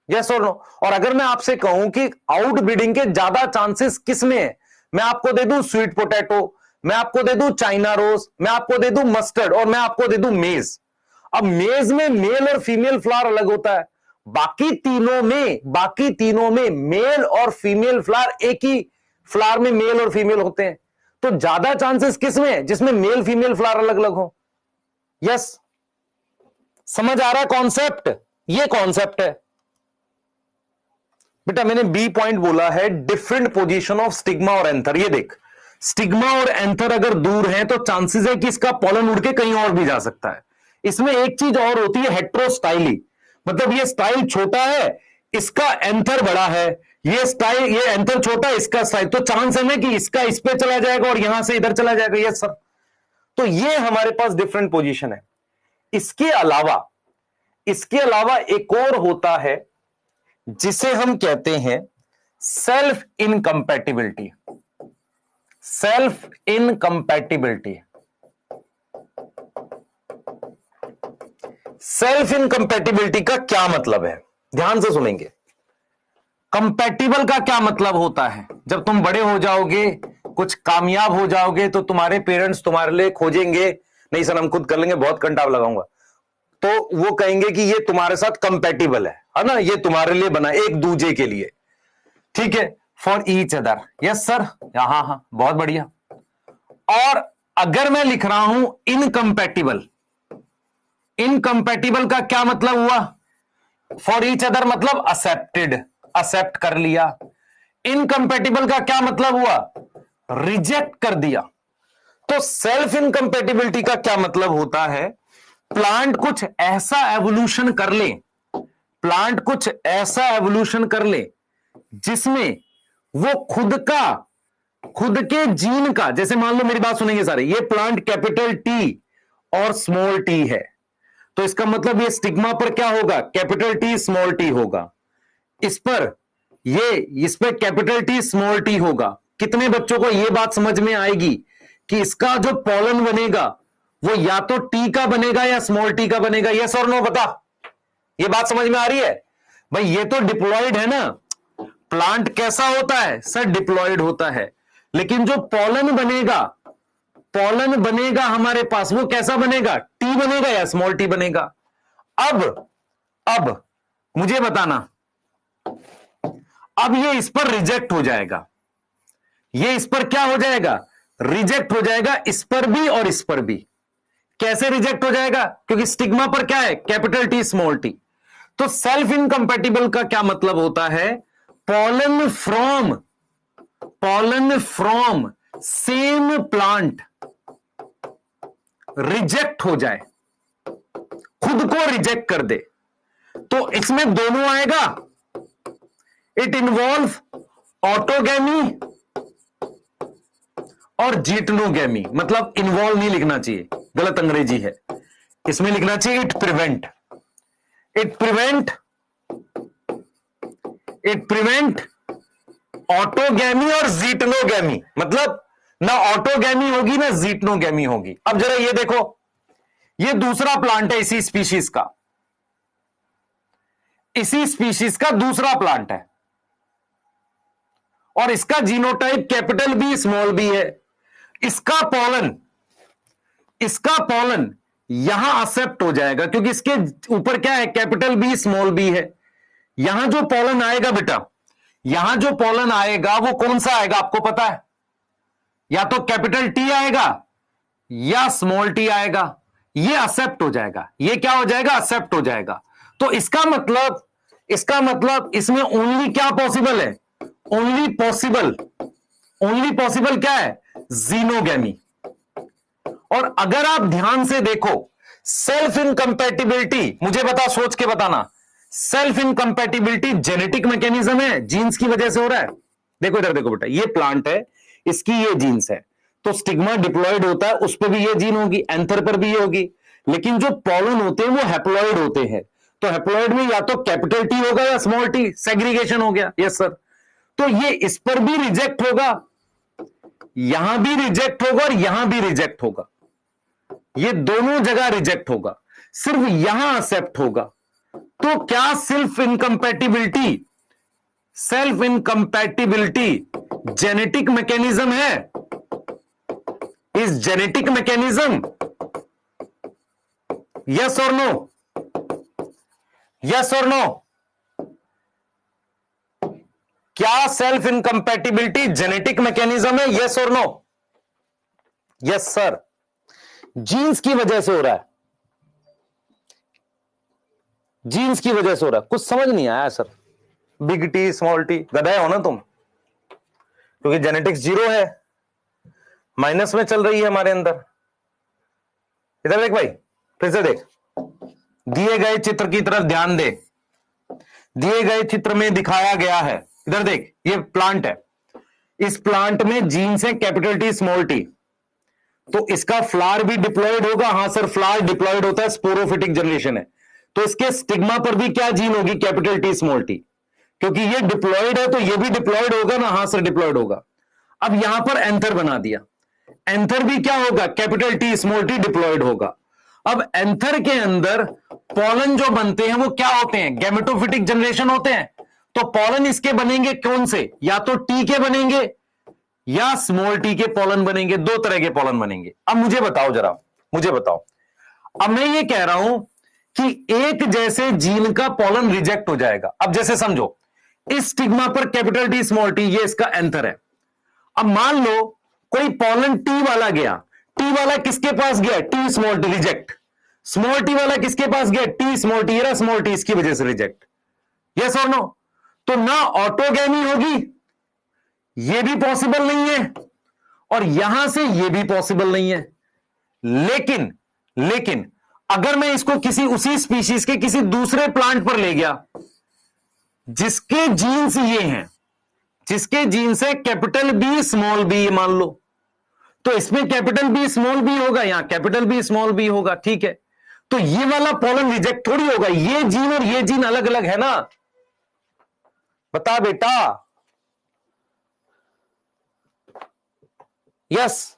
यस और नो। और अगर मैं आपसे कहूं कि आउटब्रीडिंग के ज्यादा चांसेस किस में है, मैं आपको दे दूं स्वीट पोटैटो, मैं आपको दे दूं चाइना रोज, मैं आपको दे दूं मस्टर्ड, और मैं आपको दे दूं मेज। अब मेज में मेल और फीमेल फ्लावर अलग होता है। बाकी तीनों में मेल और फीमेल फ्लावर एक ही फ्लावर में मेल और फीमेल होते हैं। तो ज्यादा चांसेस किस में है? जिसमें मेल फीमेल फ्लावर अलग अलग हो। यस, समझ आ रहा है कॉन्सेप्ट? ये कॉन्सेप्ट है बेटा। मैंने बी पॉइंट बोला है, डिफरेंट पोजीशन ऑफ स्टिग्मा और एंथर। ये देख, स्टिग्मा और एंथर अगर दूर हैं तो चांसेस है कि इसका पॉलन उड़ के कहीं और भी जा सकता है। इसमें एक चीज और होती है, हेट्रोस्टाइली, मतलब ये स्टाइल छोटा है, इसका एंथर बड़ा है, ये एंथर छोटा है, इसका स्टाइल, तो चांस है ना कि इसका इस पे चला जाएगा और यहां से इधर चला जाएगा। Yes sir. तो ये हमारे पास डिफरेंट पोजीशन है। इसके अलावा एक और होता है जिसे हम कहते हैं सेल्फ इनकंपैटिबिलिटी। सेल्फ इनकंपैटिबिलिटी, सेल्फ इनकंपैटिबिलिटी का क्या मतलब है? ध्यान से सुनेंगे। कंपैटिबल का क्या मतलब होता है? जब तुम बड़े हो जाओगे, कुछ कामयाब हो जाओगे, तो तुम्हारे पेरेंट्स तुम्हारे लिए खोजेंगे, नहीं सर हम खुद कर लेंगे, बहुत कंटाव लगाऊंगा, तो वो कहेंगे कि ये तुम्हारे साथ कंपैटिबल है ना, ये तुम्हारे लिए बना, एक दूजे के लिए, ठीक है, for each other. Yes sir, हाँ हाँ बहुत बढ़िया। और अगर मैं लिख रहा हूं इनकंपैटिबल, इनकंपैटिबल का क्या मतलब हुआ? फॉर ईच अदर मतलब एक्सेप्टेड, एक्सेप्ट कर लिया। इनकंपैटिबल का क्या मतलब हुआ? रिजेक्ट कर दिया। तो सेल्फ इनकंपैटिबिलिटी का क्या मतलब होता है? प्लांट कुछ ऐसा एवोल्यूशन कर ले, प्लांट कुछ ऐसा एवोल्यूशन कर ले जिसमें वो खुद के जीन का, जैसे मान लो, मेरी बात सुनेंगे सारे, ये प्लांट कैपिटल टी और स्मॉल टी है, तो इसका मतलब ये स्टिग्मा पर क्या होगा? कैपिटल टी स्मॉल टी होगा। इस पर कैपिटल टी स्मॉल टी होगा। कितने बच्चों को यह बात समझ में आएगी कि इसका जो पॉलन बनेगा वो या तो टी का बनेगा या स्मॉल टी का बनेगा? यस और नो बता, ये बात समझ में आ रही है? भाई ये तो डिप्लॉयड है ना। प्लांट कैसा होता है सर? डिप्लॉयड होता है। लेकिन जो पॉलन बनेगा हमारे पास, वो कैसा बनेगा? टी बनेगा या स्मॉल टी बनेगा? अब मुझे बताना, अब ये इस पर रिजेक्ट हो जाएगा, ये इस पर क्या हो जाएगा? रिजेक्ट हो जाएगा, इस पर भी और इस पर भी। कैसे रिजेक्ट हो जाएगा? क्योंकि स्टिग्मा पर क्या है? Capital T small T. तो सेल्फ इनकंपैटिबल का क्या मतलब होता है? Pollen from same plant reject हो जाए, खुद को रिजेक्ट कर दे, तो इसमें दोनों आएगा। इट इन्वॉल्व ऑटोगैमी और जीटनोगैमी, मतलब इन्वॉल्व नहीं लिखना चाहिए, गलत अंग्रेजी है, इसमें लिखना चाहिए इट प्रिवेंट ऑटोगैमी और जीटनोगैमी, मतलब ना ऑटोगैमी होगी ना जीटनोगैमी होगी। अब जरा ये देखो, ये दूसरा प्लांट है इसी स्पीशीज का दूसरा प्लांट है, और इसका genotype capital B small B है। इसका पॉलन यहां एक्सेप्ट हो जाएगा क्योंकि इसके ऊपर क्या है? कैपिटल बी स्मॉल बी है। यहां जो पॉलन आएगा बेटा, यहां जो पोलन आएगा वो कौन सा आएगा आपको पता है? या तो कैपिटल टी आएगा या स्मॉल टी आएगा। ये एक्सेप्ट हो जाएगा, ये क्या हो जाएगा? एक्सेप्ट हो जाएगा। तो इसका मतलब इसमें ओनली क्या पॉसिबल है? ओनली पॉसिबल क्या है? जीनोगैमी। और अगर आप ध्यान से देखो, सेल्फ इनकम्पैटिबिलिटी, मुझे बता, सोच के बताना, सेल्फ इनकम्पैटिबिलिटी जेनेटिक मैकेनिज्म है, जीन्स की वजह से हो रहा है। देखो इधर देखो बेटा, ये प्लांट है, इसकी ये जीन्स है, तो स्टिग्मा डिप्लॉयड होता है, उस पर भी ये जीन होगी, एंथर पर भी ये होगी। लेकिन जो पॉलन होते हैं वो हैप्लॉयड होते हैं, तो हैप्लॉयड में या तो कैपिटल टी होगा या स्मॉल टी, सेग्रीगेशन हो गया। Yes sir. तो ये इस पर भी रिजेक्ट होगा, यहां भी रिजेक्ट होगा और यहां भी रिजेक्ट होगा, ये दोनों जगह रिजेक्ट होगा, सिर्फ यहां एक्सेप्ट होगा। तो क्या सेल्फ इनकम्पैटिबिलिटी जेनेटिक मैकेनिज्म है? Is genetic mechanism? यस और नो? यस और नो? क्या सेल्फ इनकम्पैटिबिलिटी जेनेटिक मैकेनिज्म है? यस और नो? Yes sir. जीन्स की वजह से हो रहा है, जीन्स की वजह से हो रहा है। कुछ समझ नहीं आया sir. Big T small T, गधे हो ना तुम, क्योंकि जेनेटिक्स 0 है, माइनस में चल रही है हमारे अंदर। इधर देख भाई, फिर से देख, दिए गए चित्र की तरफ ध्यान दे। दिए गए चित्र में दिखाया गया है, इधर देख, ये प्लांट है, इस प्लांट में जीन्स है कैपिटल टी स्मॉल टी, तो इसका फ्लावर भी डिप्लॉयड होगा। हाँ सर, फ्लावर डिप्लॉयड होता है, स्पोरोफिटिक जनरेशन है, तो इसके स्टिग्मा पर भी क्या जीन होगी? कैपिटल टी स्मॉल टी, क्योंकि ये डिप्लॉयड है तो ये भी डिप्लॉयड होगा ना। हाँ सर, डिप्लॉयड होगा। अब यहां पर एंथर बना दिया, एंथर भी क्या होगा? Capital T small T diploid होगा। अब एंथर के अंदर पॉलन जो बनते हैं वो क्या होते हैं? गैमेटोफिटिक जनरेशन होते हैं, तो पॉलन इसके बनेंगे कौन से? या तो टी के बनेंगे या स्मॉल टी के पॉलन बनेंगे, दो तरह के पॉलन बनेंगे। अब मुझे बताओ जरा, मुझे बताओ, अब मैं ये कह रहा हूं कि एक जैसे जीन का पॉलन रिजेक्ट हो जाएगा। अब जैसे समझो, इस स्टिग्मा पर कैपिटल टी स्मॉल टी, ये इसका एंथर है। अब मान लो कोई पॉलन टी वाला गया, टी वाला किसके पास गया? T small T, reject. Small T वाला किसके पास गया? T small T, small T, इसकी वजह से रिजेक्ट। यस और नो? तो ना ऑटोगैमी होगी, ये भी पॉसिबल नहीं है, और यहां से ये भी पॉसिबल नहीं है। लेकिन अगर मैं इसको किसी उसी स्पीशीज के किसी दूसरे प्लांट पर ले गया जिसके जीन्स ये हैं, जिसके जीन्स है कैपिटल बी स्मॉल बी, मान लो, तो इसमें कैपिटल बी स्मॉल बी होगा, यहां कैपिटल बी स्मॉल बी होगा, ठीक है। तो ये वाला पॉलन रिजेक्ट थोड़ी होगा, ये जीन और ये जीन अलग अलग है ना। बता बेटा। Yes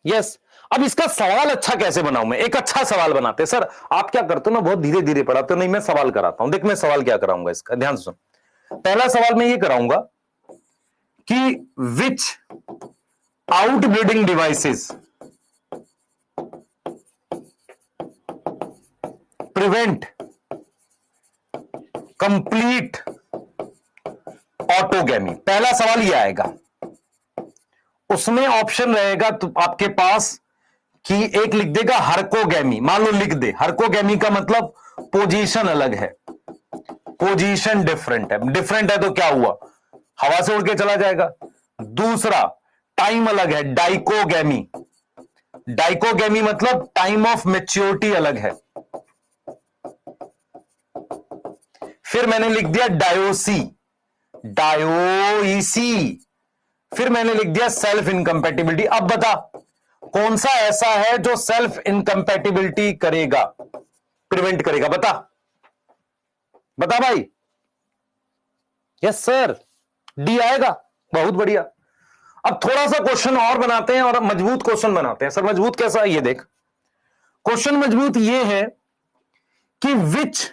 yes. अब इसका सवाल अच्छा कैसे बनाऊं मैं? एक अच्छा सवाल बनाते हैं। सर आप क्या करते हो ना, बहुत धीरे धीरे पढ़ाते हो। नहीं, मैं सवाल कराता हूं। देख मैं सवाल क्या कराऊंगा इसका, ध्यान से सुन। पहला सवाल मैं ये कराऊंगा कि which outbreeding devices prevent complete autogamy. पहला सवाल ये आएगा, उसमें ऑप्शन रहेगा तो आपके पास कि एक लिख देगा हरकोगैमी, मान लो लिख दे। हरकोगैमी का मतलब पोजीशन अलग है, पोजीशन डिफरेंट है। डिफरेंट है तो क्या हुआ? हवा से उड़ के चला जाएगा। दूसरा, टाइम अलग है, डाइकोगैमी। डाइकोगैमी मतलब टाइम ऑफ मैच्योरिटी अलग है। फिर मैंने लिख दिया डायोसी, डायोइसी। फिर मैंने लिख दिया सेल्फ इनकम्पैटिबिलिटी। अब बता कौन सा ऐसा है जो सेल्फ इनकम्पैटिबिलिटी करेगा, प्रिवेंट करेगा? बता बता भाई। यस सर, डी आएगा। बहुत बढ़िया। अब थोड़ा सा क्वेश्चन और बनाते हैं और मजबूत क्वेश्चन बनाते हैं। सर मजबूत कैसा है? ये देख, क्वेश्चन मजबूत ये है कि विच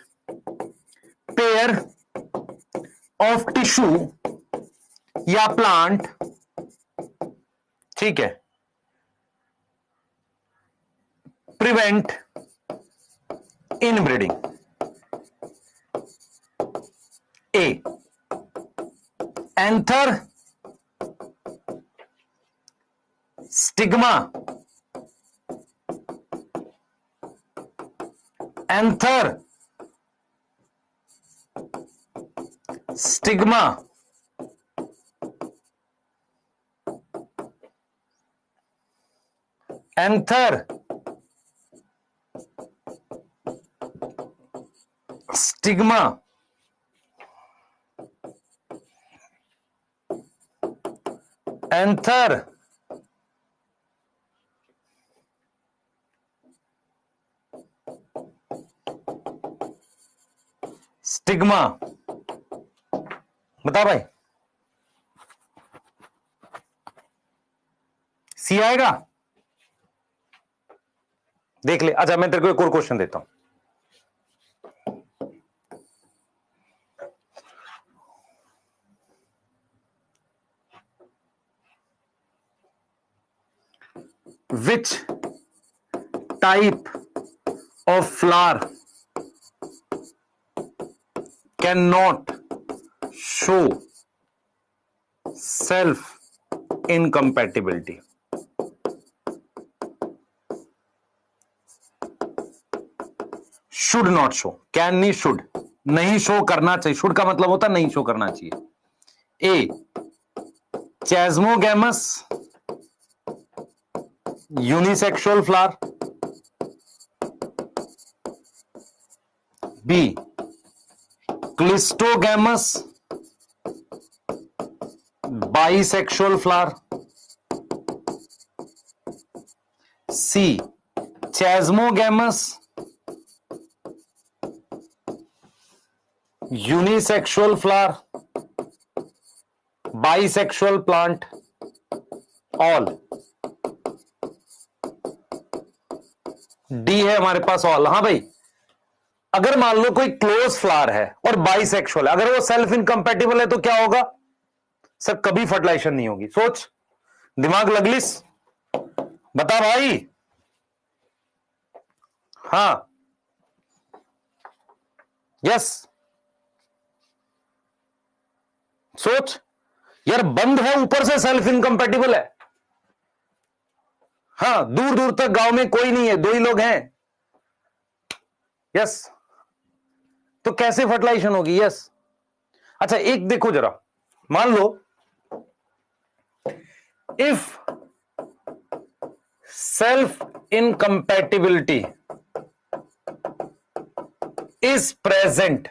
पेयर ऑफ टिश्यू या प्लांट, ठीक है, prevent inbreeding. A anther stigma, anther stigma, anther stigma, anther stigma. बता भाई, सी आएगा? देख ले। अच्छा, मैं तेरे को एक और क्वेश्चन देता हूं। Which type of flower cannot show self incompatibility? Should not show, can नहीं, should नहीं शो करना चाहिए। शुड का मतलब होता नहीं शो करना चाहिए। A chasmogamous unisexual flower, B cleistogamous bisexual flower, C chasmogamous unisexual flower bisexual plant, all. D है हमारे पास ऑल। हाँ भाई, अगर मान लो कोई क्लोज फ्लावर है और बाइसेक्सुअल है, अगर वो सेल्फ इनकम्पैटिबल है तो क्या होगा सर? कभी फर्टिलाइजेशन नहीं होगी। सोच, दिमाग लगलिस, बता भाई। हाँ, यस, सोच यार, बंद है ऊपर से सेल्फ इनकम्पैटिबल है। हाँ, दूर दूर तक गांव में कोई नहीं है, दो ही लोग हैं। यस, तो कैसे फर्टिलाइजेशन होगी? यस। अच्छा, एक देखो जरा, मान लो if self incompatibility is present,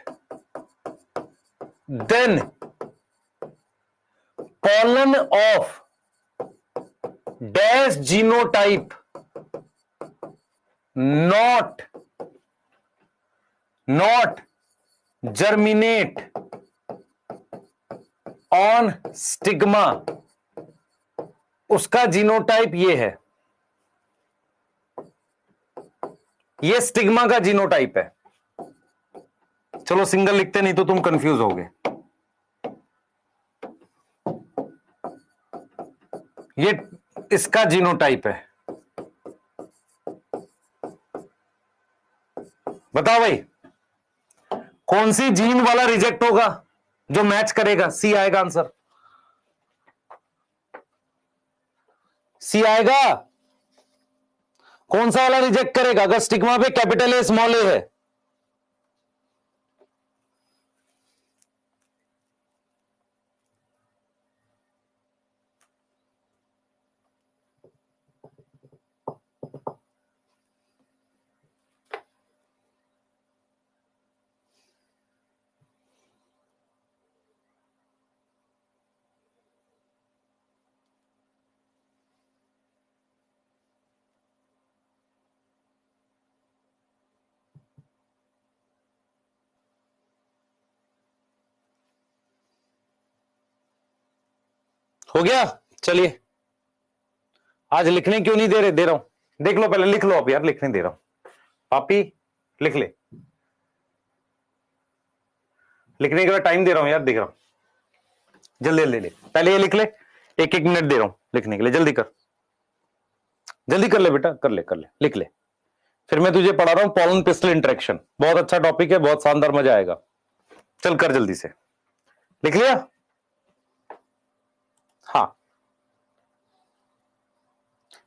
then pollen of dash genotype not germinate on stigma, उसका जीनोटाइप ये है, ये स्टिग्मा का जीनोटाइप है। चलो सिंगल लिखते, नहीं तो तुम कंफ्यूज होगे। ये इसका जीनोटाइप है। बताओ भाई, कौन सी जीन वाला रिजेक्ट होगा जो मैच करेगा? सी आएगा आंसर, सी आएगा। कौन सा वाला रिजेक्ट करेगा अगर स्टिग्मा पे कैपिटल ए स्मॉल ए है? हो गया? चलिए, आज लिखने क्यों नहीं दे रहे? दे रहा हूं, देख लो पहले, लिख लो आप यार, लिखने दे रहा हूं। पापी लिख ले, लिखने के बाद टाइम दे रहा हूं यार, देख रहा हूं, जल्दी ले ले, पहले ये लिख ले, एक एक मिनट दे रहा हूं लिखने के लिए, जल्दी कर, जल्दी कर ले बेटा, कर ले कर ले, लिख ले। फिर मैं तुझे पढ़ा रहा हूं पॉलन पिस्टल इंटरेक्शन, बहुत अच्छा टॉपिक है, बहुत शानदार, मजा आएगा। चल कर जल्दी से। लिख लिया? हाँ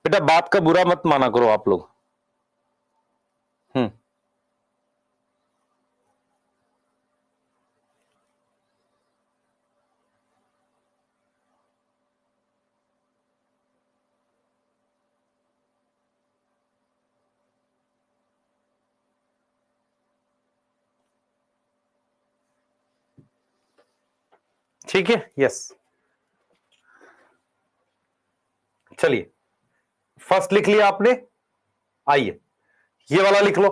बेटा, बात का बुरा मत माना करो आप लोग। ठीक है, यस। चलिए, फर्स्ट लिख लिया आपने, आइए ये वाला लिख लो,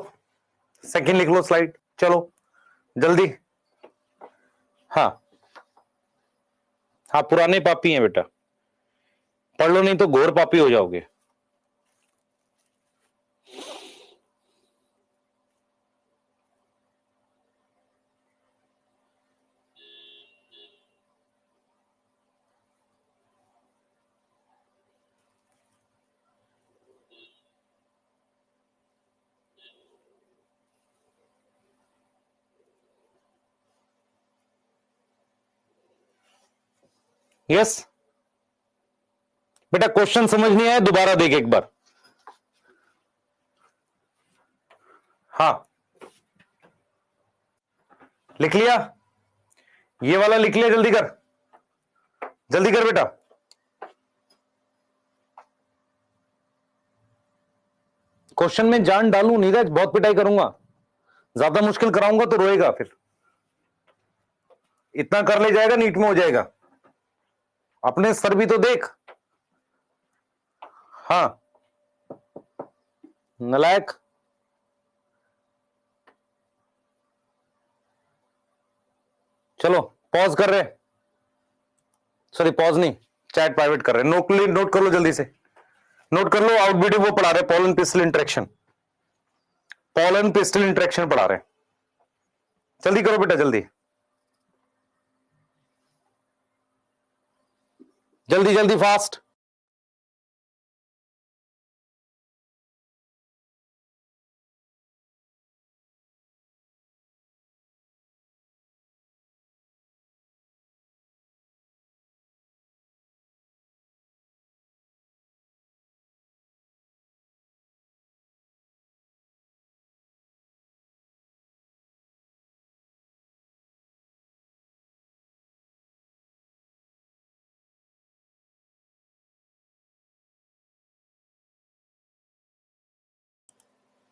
सेकंड लिख लो स्लाइड, चलो जल्दी। हाँ हाँ, पुराने पापी हैं बेटा, पढ़ लो नहीं तो घोर पापी हो जाओगे। यस बेटा, क्वेश्चन समझ नहीं आया दोबारा देख एक बार। हाँ लिख लिया, ये वाला लिख लिया, जल्दी कर, जल्दी कर बेटा। क्वेश्चन में जान डालू नीरज, बहुत पिटाई करूंगा, ज्यादा मुश्किल कराऊंगा तो रोएगा फिर। इतना कर ले जाएगा, नीट में हो जाएगा। अपने सर भी तो देख। हाँ नलायक, चलो पॉज कर रहे, सॉरी पॉज नहीं, चैट प्राइवेट कर रहे, नोट कर लो जल्दी से, नोट कर लो। आउटबीटिंग वो पढ़ा रहे, pollen pistol interaction, pollen pistol interaction पढ़ा रहे, जल्दी करो बेटा, जल्दी जल्दी जल्दी, फास्ट।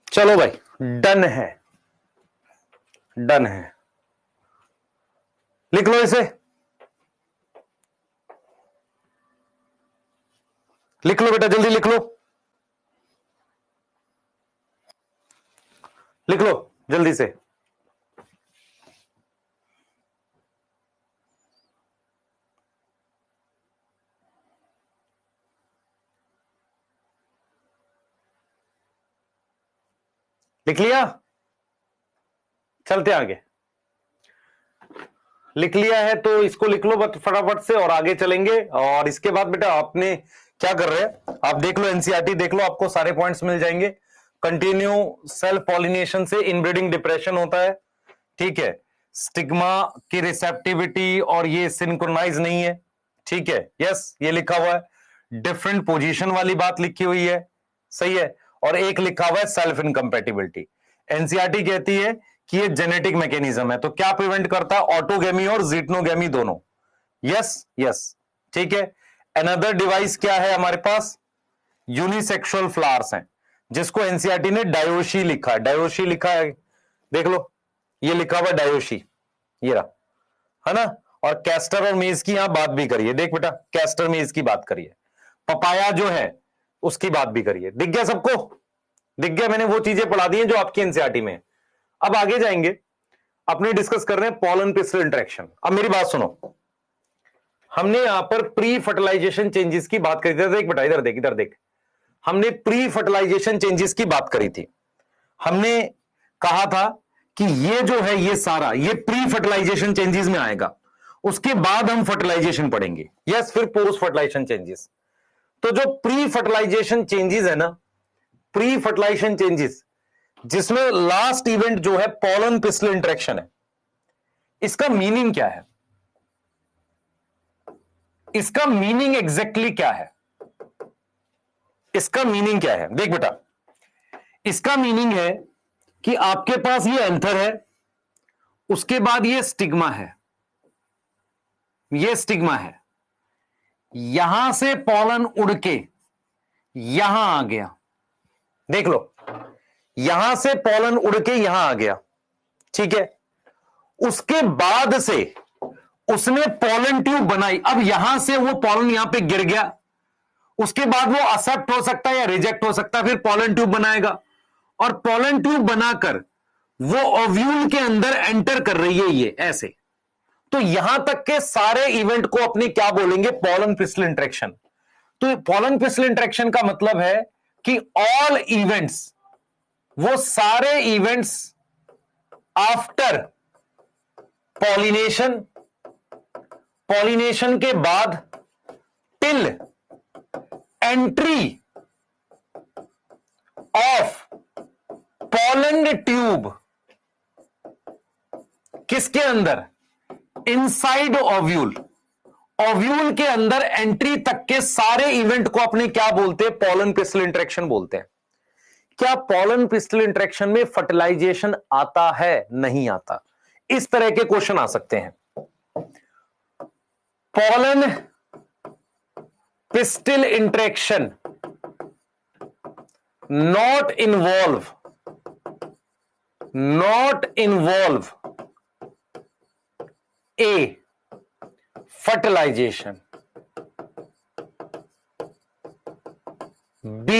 चलो भाई, डन है, डन है, लिख लो इसे, लिख लो बेटा, जल्दी लिख लो, लिख लो जल्दी से। लिख लिया? चलते आगे, लिख लिया है तो इसको लिख लो फटाफट से और आगे चलेंगे। और इसके बाद बेटा आपने क्या कर रहे हैं, आप देख लो एनसीईआरटी देख लो, आपको सारे पॉइंट्स मिल जाएंगे। कंटिन्यू सेल्फ पॉलिनेशन से इनब्रीडिंग डिप्रेशन होता है, ठीक है। स्टिग्मा की रिसेप्टिविटी और ये सिंक्रोनाइज नहीं है, ठीक है, यस ये लिखा हुआ है। डिफरेंट पोजीशन वाली बात लिखी हुई है, सही है। और एक लिखा हुआ है सेल्फ इनकम्पैटिबिलिटी। एनसीईआरटी कहती है कि ये जेनेटिक मैकेनिज्म है, तो क्या प्रिवेंट करता है, ऑटोगेमी और जीटनोगेमी दोनों, यस यस, ठीक है। अनदर डिवाइस क्या है हमारे पास, यूनिसेक्सुअल फ्लावर्स हैं, जिसको एनसीईआरटी ने डायोशी लिखा है, डायोशी लिखा है, देख लो ये लिखा हुआ डायोशी, ये रहा, है ना। और कैस्टर और मेज की यहां बात भी करिए, देख बेटा कैस्टर मेज की बात करिए, पपाया जो है उसकी बात भी करिए, दिख गया सबको, दिख गया, मैंने वो चीजें पढ़ा दी हैं जो आपकी एनसीईआरटी में। अब आगे जाएंगे, अपने डिस्कस कर रहे हैं पोलन पिस्टल इंटरेक्शन। अब मेरी बात सुनो, हमने यहां पर प्री फर्टिलाइजेशन चेंजेस की बात करी थी, देख बेटा इधर देख, इधर देख, हमने प्री फर्टिलाइजेशन चेंजेस की बात करी थी। हमने कहा था कि ये जो है ये सारा ये प्री फर्टिलाइजेशन चेंजेस में आएगा, उसके बाद हम फर्टिलाइजेशन पढ़ेंगे, यस, फिर पोस्ट फर्टिलाइजेशन चेंजेस। तो जो प्री फर्टिलाइजेशन चेंजेस है ना, प्री फर्टिलाइजेशन चेंजेस जिसमें लास्ट इवेंट जो है पोलन पिस्टल इंटरेक्शन है, इसका मीनिंग क्या है, इसका मीनिंग एग्जैक्टली क्या है? इसका मीनिंग क्या है? देख बेटा, इसका मीनिंग है कि आपके पास ये एंथर है, उसके बाद ये स्टिग्मा है, ये स्टिग्मा है, यहां से पॉलन उड़ के यहां आ गया। देख लो, यहां से पॉलन उड़ के यहां आ गया, ठीक है। उसके बाद से उसने पॉलन ट्यूब बनाई। अब यहां से वो पॉलन यहां पे गिर गया, उसके बाद वो एक्सेप्ट हो सकता है या रिजेक्ट हो सकता है, फिर पॉलन ट्यूब बनाएगा और पॉलन ट्यूब बनाकर वो ओव्यूल के अंदर एंटर कर रही है, ये ऐसे। तो यहां तक के सारे इवेंट को अपने क्या बोलेंगे? Pollen pistol interaction. तो पॉलन पिस्टल इंटरेक्शन का मतलब है कि ऑल इवेंट्स, वो सारे इवेंट्स आफ्टर पॉलिनेशन, पॉलिनेशन के बाद till entry of pollen tube किसके अंदर? Inside ovule. ओव्यूल के अंदर एंट्री तक के सारे इवेंट को अपने क्या बोलते हैं? पॉलन पिस्टल इंटरेक्शन बोलते हैं। क्या पॉलन पिस्टल इंटरेक्शन में फर्टिलाइजेशन आता है? नहीं आता। इस तरह के क्वेश्चन आ सकते हैं। Pollen pistol interaction not involve A fertilization, B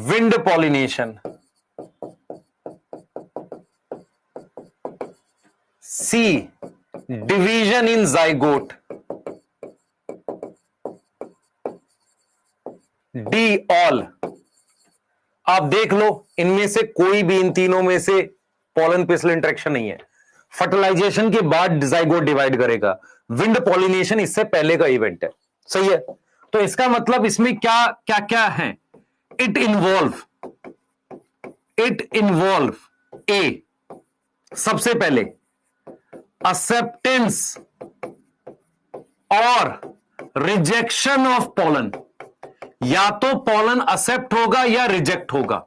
wind pollination, C division in zygote, D all। आप देख लो, इनमें से कोई भी, इन तीनों में से पॉलन पिस्टल इंटरेक्शन नहीं है। फर्टिलाइजेशन के बाद ज़ाइगोट डिवाइड करेगा, विंड पॉलिनेशन इससे पहले का इवेंट है, सही है। तो इसका मतलब इसमें क्या क्या क्या है? इट इन्वॉल्व ए, सबसे पहले एक्सेप्टेंस और रिजेक्शन ऑफ पॉलन। या तो पॉलन एक्सेप्ट होगा या रिजेक्ट होगा।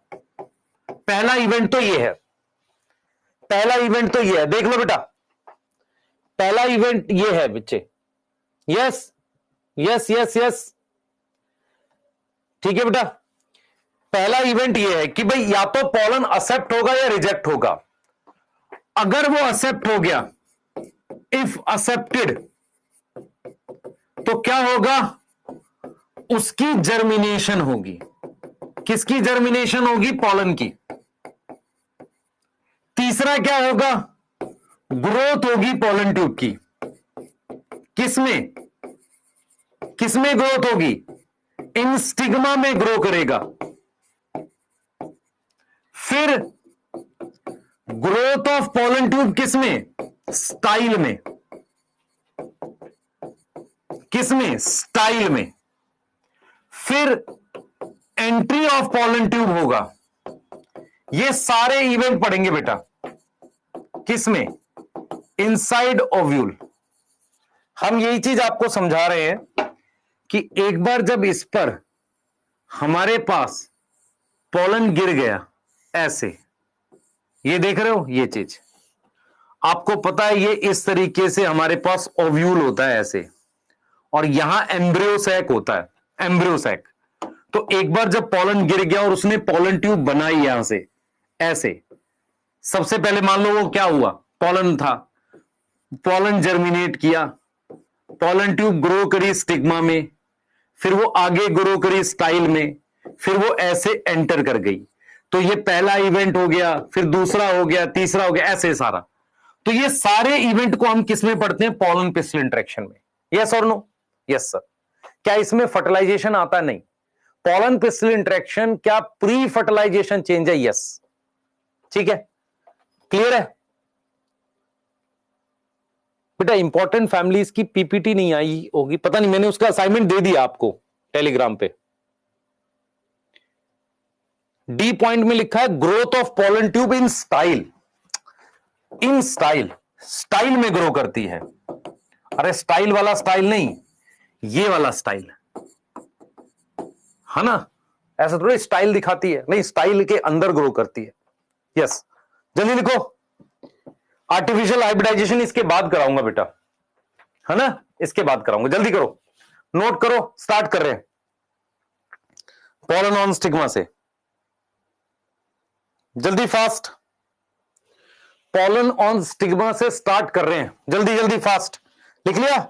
पहला इवेंट तो ये है, पहला इवेंट तो ये है। देख लो बेटा, पहला इवेंट ये है बच्चे। यस यस यस यस, ठीक है बेटा। पहला इवेंट ये है कि भाई या तो पॉलन एक्सेप्ट होगा या रिजेक्ट होगा। अगर वो एक्सेप्ट हो गया, इफ एक्सेप्टेड, तो क्या होगा? उसकी जर्मिनेशन होगी। किसकी जर्मिनेशन होगी? पॉलन की। तीसरा क्या होगा? ग्रोथ होगी पॉलन ट्यूब की। किसमें किसमें ग्रोथ होगी? इन स्टिग्मा में ग्रो करेगा। फिर ग्रोथ ऑफ पॉलन ट्यूब किसमें? स्टाइल में। किसमें? स्टाइल में। फिर एंट्री ऑफ पॉलन ट्यूब होगा। ये सारे इवेंट पढ़ेंगे बेटा किसमें? Inside ovule. हम यही चीज आपको समझा रहे हैं कि एक बार जब इस पर हमारे पास पॉलन गिर गया ऐसे, ये देख रहे हो, ये चीज आपको पता है, ये इस तरीके से हमारे पास ओव्यूल होता है ऐसे, और यहां एम्ब्रियो सैक होता है, एम्ब्रियो सैक। तो एक बार जब पॉलन गिर गया और उसने पॉलन ट्यूब बनाई यहां से ऐसे, सबसे पहले मान लो वो क्या हुआ? पॉलन था, पॉलन जर्मिनेट किया, पॉलन ट्यूब ग्रो करी स्टिग्मा में, फिर वो आगे ग्रो करी स्टाइल में, फिर वो ऐसे एंटर कर गई। तो ये पहला इवेंट हो गया, फिर दूसरा हो गया, तीसरा हो गया, ऐसे सारा। तो ये सारे इवेंट को हम किस में पढ़ते हैं? पॉलन पिस्टल इंटरेक्शन में। यस और नो? Yes sir. क्या इसमें फर्टिलाइजेशन आता? नहीं। पॉलन पिस्टल इंटरेक्शन क्या प्री फर्टिलाइजेशन चेंज है? यस। ठीक है, क्लियर है बेटा। इंपॉर्टेंट फैमिलीज की पीपीटी नहीं आई होगी, पता नहीं, मैंने उसका असाइनमेंट दे दिया आपको टेलीग्राम पे। डी पॉइंट में लिखा है growth of pollen tube in style. In style, style में ग्रो करती है। अरे स्टाइल वाला स्टाइल नहीं, ये वाला स्टाइल है ना, ऐसा थोड़ी स्टाइल दिखाती है, नहीं स्टाइल के अंदर ग्रो करती है। यस, जल्दी लिखो। आर्टिफिशियल हाइब्रिडाइजेशन इसके बाद कराऊंगा बेटा, है ना, इसके बाद कराऊंगा, जल्दी करो, नोट करो, स्टार्ट कर रहे हैं पॉलन ऑन स्टिग्मा से, जल्दी फास्ट, पॉलन ऑन स्टिग्मा से स्टार्ट कर रहे हैं, जल्दी जल्दी फास्ट, लिख लिया?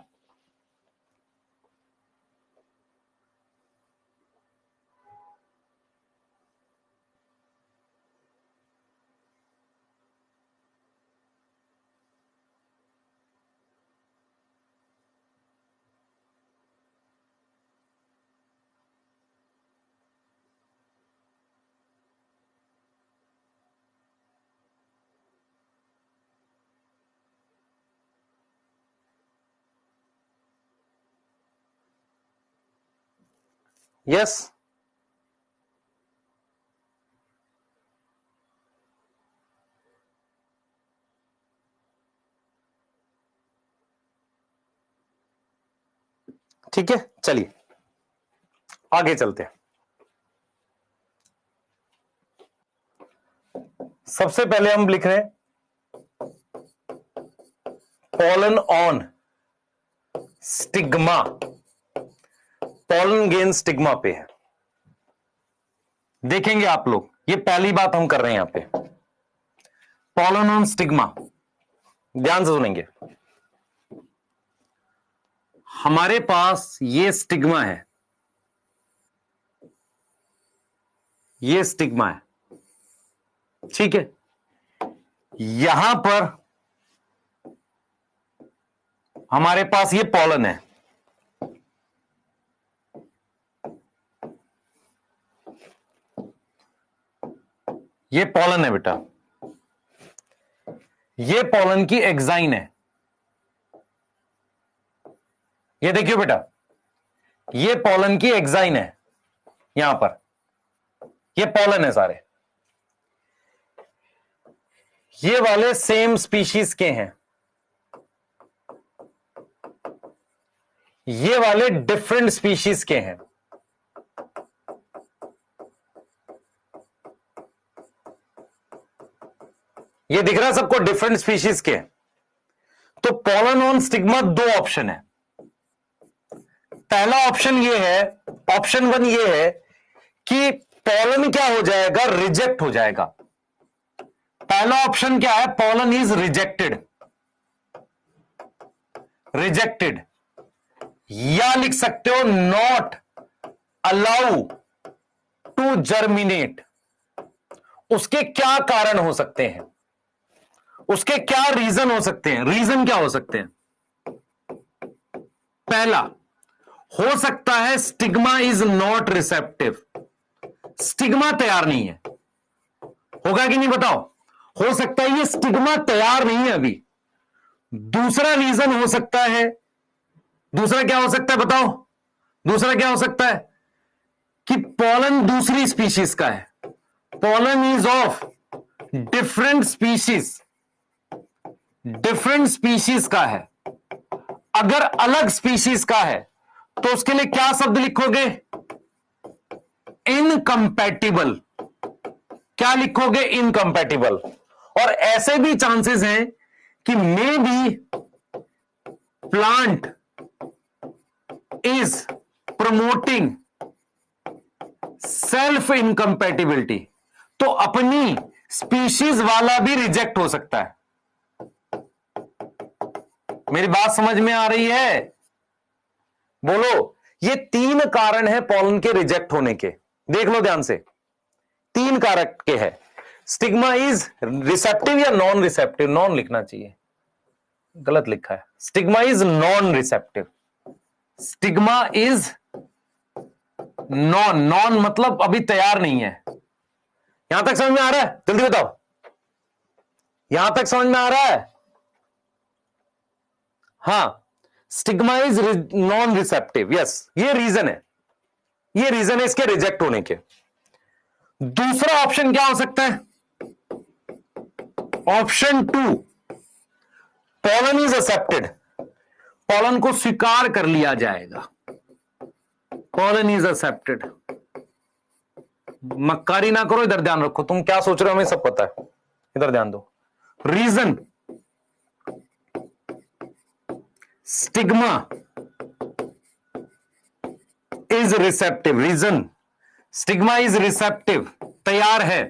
यस, ठीक है, चलिए आगे चलते हैं। सबसे पहले हम लिख रहे हैं pollen on stigma, pollen gain stigma पे है, देखेंगे आप लोग, ये पहली बात हम कर रहे हैं यहां पे, पॉलन ऑन स्टिग्मा, ध्यान से सुनेंगे। हमारे पास ये स्टिग्मा है, ये स्टिग्मा है, ठीक है, यहां पर हमारे पास ये पॉलन है, ये पॉलन है बेटा, ये पॉलन की एक्साइन है, ये देखिए बेटा, ये पॉलन की एक्साइन है, यहां पर ये पॉलन है सारे, ये वाले सेम स्पीशीज के हैं, ये वाले डिफरेंट स्पीशीज के हैं, ये दिख रहा है सबको, डिफरेंट स्पीशीज के। तो पॉलन ऑन स्टिग्मा दो ऑप्शन है, पहला ऑप्शन ये है, ऑप्शन वन ये है कि पॉलन क्या हो जाएगा, रिजेक्ट हो जाएगा। पहला ऑप्शन क्या है, पॉलन इज रिजेक्टेड, रिजेक्टेड, या लिख सकते हो नॉट अलाउ टू जर्मिनेट। उसके क्या कारण हो सकते हैं, उसके क्या रीजन हो सकते हैं, रीजन क्या हो सकते हैं? पहला हो सकता है stigma is not receptive, stigma तैयार नहीं है, होगा कि नहीं बताओ? हो सकता है ये स्टिग्मा तैयार नहीं है अभी। दूसरा रीजन हो सकता है, दूसरा क्या हो सकता है बताओ? दूसरा क्या हो सकता है कि पॉलन दूसरी स्पीशीज का है, pollen is of different species, different species का है। अगर अलग स्पीशीज का है तो उसके लिए क्या शब्द लिखोगे? इनकंपैटिबल। क्या लिखोगे? इनकंपैटिबल। और ऐसे भी चांसेस हैं कि may be plant is promoting self incompatibility, तो अपनी स्पीशीज वाला भी रिजेक्ट हो सकता है। मेरी बात समझ में आ रही है? बोलो। ये तीन कारण है पॉलन के रिजेक्ट होने के, देख लो ध्यान से, तीन कारक के है। स्टिग्मा इज रिसेप्टिव या नॉन रिसेप्टिव, नॉन लिखना चाहिए, गलत लिखा है। Stigma is non receptive, stigma is non, non मतलब अभी तैयार नहीं है। यहां तक समझ में आ रहा है? जल्दी बताओ, यहां तक समझ में आ रहा है? हां, stigma is non receptive, yes, ये रीजन है, ये रीजन है इसके रिजेक्ट होने के। दूसरा ऑप्शन क्या हो सकता है? Option two, pollen is accepted, pollen को स्वीकार कर लिया जाएगा, पॉलन इज एक्सेप्टेड। मक्कारी ना करो, इधर ध्यान रखो, तुम क्या सोच रहे हो हमें सब पता है, इधर ध्यान दो। Reason, stigma is receptive, reason stigma is receptive, तैयार है।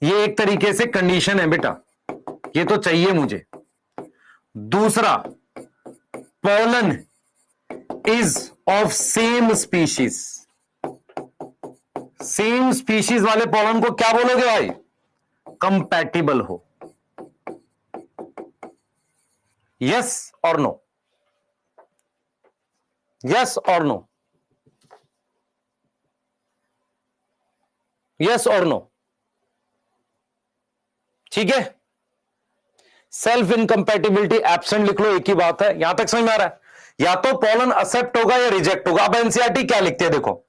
ये एक तरीके से कंडीशन है बेटा, ये तो चाहिए मुझे। दूसरा, pollen is of same species, same species वाले पॉलन को क्या बोलोगे भाई, कंपैटिबल हो। यस और नो, यस और नो, यस और नो, ठीक है। सेल्फ इनकम्पैटिबिलिटी एब्सेंट लिख लो, एक ही बात है। यहां तक समझ में आ रहा है, या तो पॉलन एक्सेप्ट होगा या रिजेक्ट होगा। अब एनसीईआरटी क्या लिखती है देखो,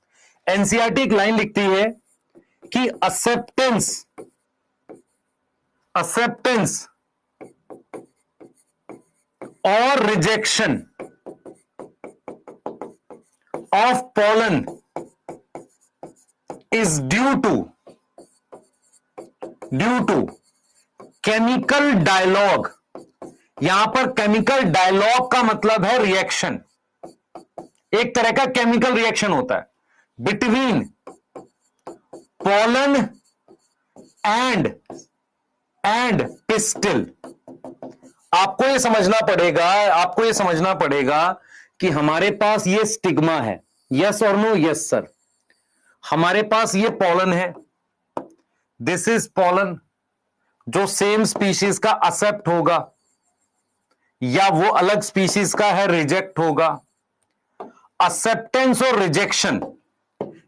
एनसीईआरटी एक लाइन लिखती है कि एक्सेप्टेंस, एक्सेप्टेंस और rejection of pollen is due to chemical dialogue. यहां पर केमिकल डायलॉग का मतलब है रिएक्शन, एक तरह का केमिकल रिएक्शन होता है बिटवीन पॉलन एंड पिस्टिल। आपको यह समझना पड़ेगा, आपको यह समझना पड़ेगा कि हमारे पास ये स्टिग्मा है, यस और नो, यस सर। हमारे पास ये पॉलन है, दिस इज पॉलन, जो सेम स्पीशीज का एक्सेप्ट होगा या वो अलग स्पीशीज का है रिजेक्ट होगा। एक्सेप्टेंस और रिजेक्शन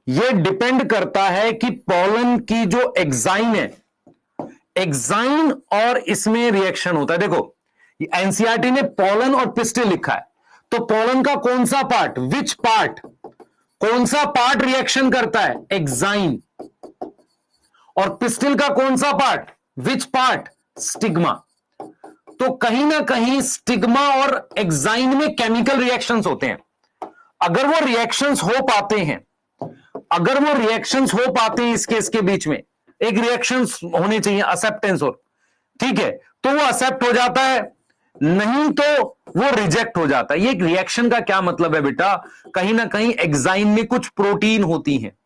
ये डिपेंड करता है कि पॉलन की जो एक्साइन है, एक्साइन और इसमें रिएक्शन होता है। देखो एनसीईआरटी ने पॉलन और पिस्टिल लिखा है, तो पॉलन का कौन सा पार्ट, विच पार्ट, कौन सा पार्ट रिएक्शन करता है, एक्साइन। और पिस्टिल का कौन सा पार्ट, विच पार्ट, स्टिग्मा। तो कहीं ना कहीं स्टिग्मा और एक्साइन में केमिकल रिएक्शंस होते हैं। अगर वो रिएक्शंस हो पाते हैं, अगर वो रिएक्शंस हो पाते हैं इसके बीच में एक रिएक्शंस होने चाहिए, एक्सेप्टेंस और, ठीक है, तो वो एक्सेप्ट हो जाता है, नहीं तो वो रिजेक्ट हो जाता है। ये रिएक्शन का क्या मतलब है बेटा, कहीं ना कहीं एक्साइन में कुछ प्रोटीन होती है,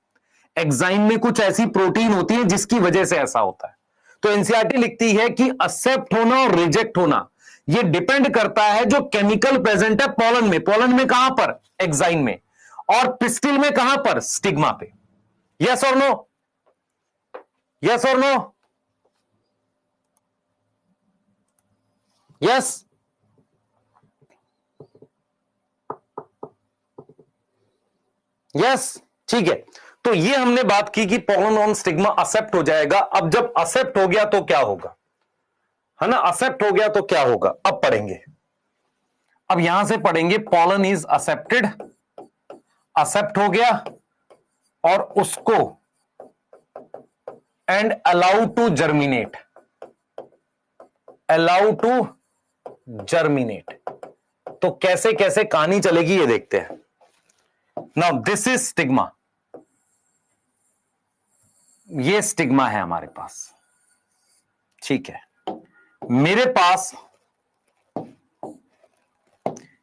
एक्साइन में कुछ ऐसी प्रोटीन होती है जिसकी वजह से ऐसा होता है। तो एनसीईआरटी लिखती है कि एक्सेप्ट होना और रिजेक्ट होना ये डिपेंड करता है जो केमिकल प्रेजेंट है पॉलन में। पॉलन में कहां पर, एक्साइन में, और पिस्टिल में कहां पर, स्टिग्मा पे। यस और नो, यस और नो, यस, यस, ठीक है। तो ये हमने बात की कि पॉलन ऑन स्टिग्मा एक्सेप्ट हो जाएगा। अब जब एक्सेप्ट हो गया तो क्या होगा, है ना, एक्सेप्ट हो गया तो क्या होगा, अब पढ़ेंगे। अब यहां से पढ़ेंगे, पॉलन इज एक्सेप्टेड, एक्सेप्ट हो गया और उसको and allow to germinate, allow to germinate. तो कैसे कैसे कहानी चलेगी ये देखते हैं। नाउ दिस इज स्टिग्मा, ये स्टिग्मा है हमारे पास, ठीक है। मेरे पास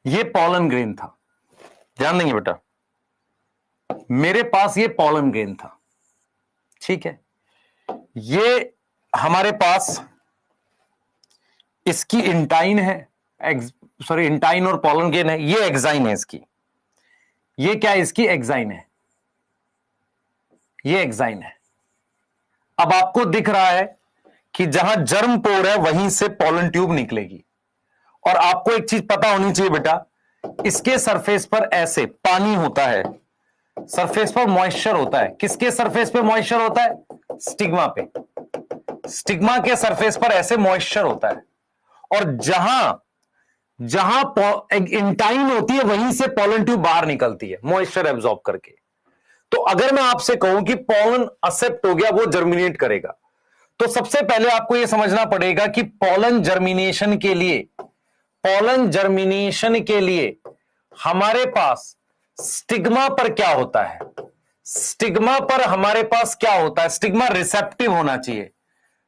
ये पॉलन ग्रेन था, ध्यान देंगे बेटा, मेरे पास ये पॉलन ग्रेन था, ठीक है। ये हमारे पास इसकी इंटाइन है, सॉरी इंटाइन और पॉलन ग्रेन है, ये एक्साइन है इसकी, ये क्या है, इसकी एक्साइन है, ये एक्साइन है। अब आपको दिख रहा है कि जहां जर्म पोर है वहीं से पॉलन ट्यूब निकलेगी। और आपको एक चीज पता होनी चाहिए बेटा, इसके सरफेस पर ऐसे पानी होता है, सरफेस पर मॉइस्चर होता है। किसके सरफेस पे मॉइस्चर होता है, स्टिग्मा पे, स्टिग्मा के सरफेस पर ऐसे मॉइस्चर होता है। और जहां इंटाइन होती है वहीं से पॉलन ट्यूब बाहर निकलती है मॉइस्चर एब्जॉर्ब करके। तो अगर मैं आपसे कहूं कि पॉलन एक्सेप्ट हो गया, वो जर्मिनेट करेगा, तो सबसे पहले आपको यह समझना पड़ेगा कि पॉलन जर्मिनेशन के लिए पॉलन जर्मिनेशन के लिए हमारे पास स्टिग्मा पर क्या होता है? स्टिग्मा पर हमारे पास क्या होता है? स्टिग्मा रिसेप्टिव होना चाहिए।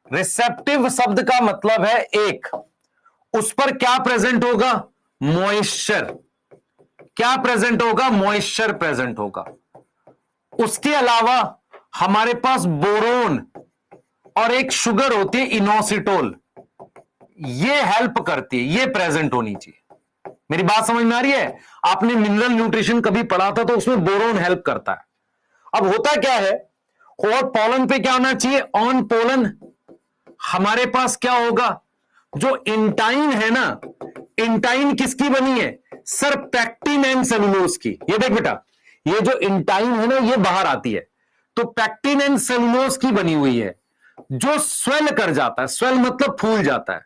रिसेप्टिव शब्द का मतलब है एक, उस पर क्या प्रेजेंट होगा? मॉइस्चर। क्या प्रेजेंट होगा? मॉइस्चर प्रेजेंट होगा। उसके अलावा हमारे पास बोरोन और एक शुगर होती है इनोसिटोल, ये हेल्प करती है, ये प्रेजेंट होनी चाहिए। मेरी बात समझ में आ रही है? आपने मिनरल न्यूट्रिशन कभी पढ़ा था तो उसमें बोरोन हेल्प करता है। अब होता क्या है, और पोलन पे क्या होना चाहिए? ऑन पोलन हमारे पास क्या होगा? जो इंटाइन है ना, इंटाइन किसकी बनी है? सर पैक्टिन एंड सेलुलोज की। ये देख बेटा, ये जो इंटाइन है ना, ये बाहर आती है, तो पैक्टिन एंड सेलुलोज की बनी हुई है, जो स्वेल कर जाता है। स्वेल मतलब फूल जाता है।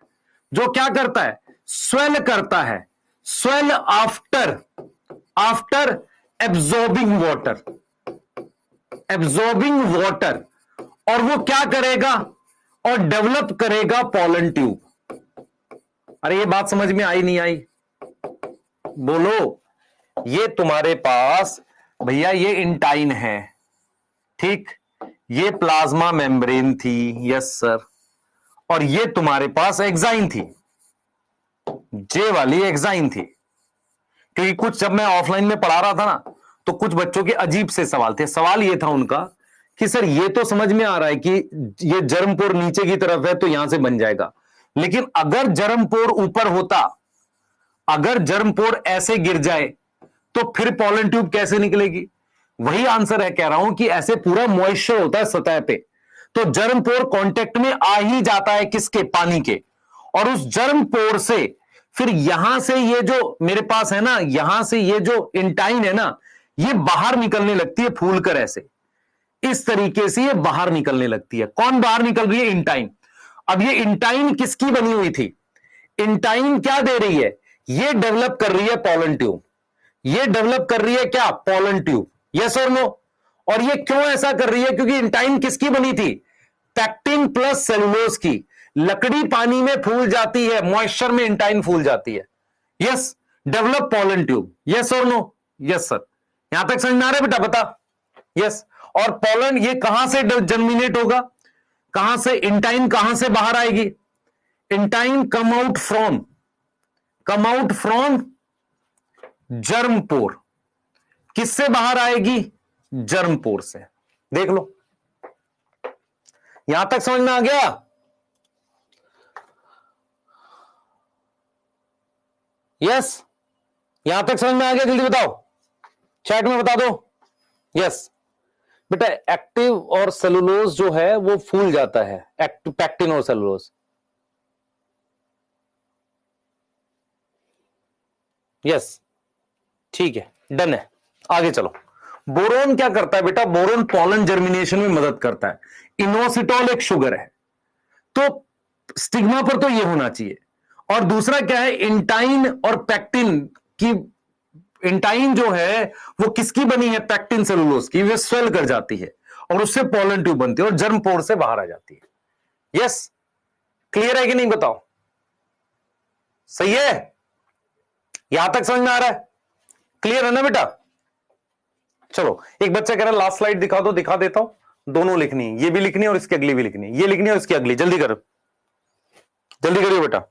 जो क्या करता है? स्वेल करता है। Swell after absorbing water, absorbing water, और वो क्या करेगा? और डेवलप करेगा पोलन ट्यूब। अरे ये बात समझ में आई नहीं आई? बोलो। ये तुम्हारे पास भैया ये इंटाइन है, ठीक, ये प्लाज्मा मेम्ब्रेन थी, यस सर, और ये तुम्हारे पास एक्साइन थी, जे वाली एक्साइन थी। क्योंकि कुछ जब मैं ऑफलाइन में पढ़ा रहा था ना, तो कुछ बच्चों के अजीब से सवाल थे। सवाल ये था उनका कि सर ये तो समझ में आ रहा है कि ये जर्म पोर नीचे की तरफ है तो यहां से बन जाएगा, लेकिन अगर जर्म पोर ऊपर होता, अगर जर्म पोर ऐसे गिर जाए तो फिर पोलन ट्यूब कैसे निकलेगी? वही आंसर है, कह रहा हूं कि ऐसे पूरा मॉइस्चर होता है सतह पे, तो जर्म पोर कांटेक्ट में आ ही जाता है किसके? पानी के। और उस जर्म पोर से फिर यहां से ये जो मेरे पास है ना, यहां से ये जो इंटाइन है ना, ये बाहर निकलने लगती है फूलकर ऐसे, इस तरीके से ये बाहर निकलने लगती है। कौन बाहर निकल रही है? इंटाइन। अब ये इंटाइन किसकी बनी हुई थी? इंटाइन क्या दे रही है? ये डेवलप कर रही है पोलन ट्यूब। ये डेवलप कर रही है क्या? Pollen tube. यस और नो? और ये क्यों ऐसा कर रही है? क्योंकि इंटाइन किसकी बनी थी? पैक्टिन प्लस सेलुलोज की। लकड़ी पानी में फूल जाती है, मॉइस्चर में इंटाइन फूल जाती है। Yes, develop pollen tube. Yes और नो? Yes sir. यहां तक समझ में आ रहा है बेटा? बता। यस। और पोलन ये कहां से जर्मिनेट होगा? कहां से? इंटाइन कहां से बाहर आएगी? Intine come out from germ pore. किससे बाहर आएगी? जर्म पोर से। देख लो, यहां तक समझ में आ गया? यस, यहां तक समझ में आ गया? जल्दी बताओ, चैट में बता दो। यस बेटा, एक्टिव और सेलुलोज जो है वो फूल जाता है, पैक्टिन और सेलुलोज। यस, ठीक है, डन है। आगे चलो। बोरोन क्या करता है बेटा? बोरोन पोलन जर्मिनेशन में मदद करता है। इनोसिटोल एक शुगर है, तो स्टिग्मा पर तो ये होना चाहिए। और दूसरा क्या है? इंटाइन और पैक्टिन की। इंटाइन जो है वो किसकी बनी है? पैक्टिन सेलुलोज की। वे स्वेल कर जाती है और उससे पोलन ट्यूब बनती है और जर्म पोर से बाहर आ जाती है। यस, क्लियर है कि नहीं? बताओ, सही है? यहां तक समझ में आ रहा है? क्लियर है ना बेटा? चलो, एक बच्चा कह रहा है लास्ट स्लाइड दिखा दो। दिखा देता हूं। दोनों लिखनी है, ये भी लिखनी है और इसकी अगली भी लिखनी है। ये लिखनी है और इसकी अगली। जल्दी करो, जल्दी करिए बेटा।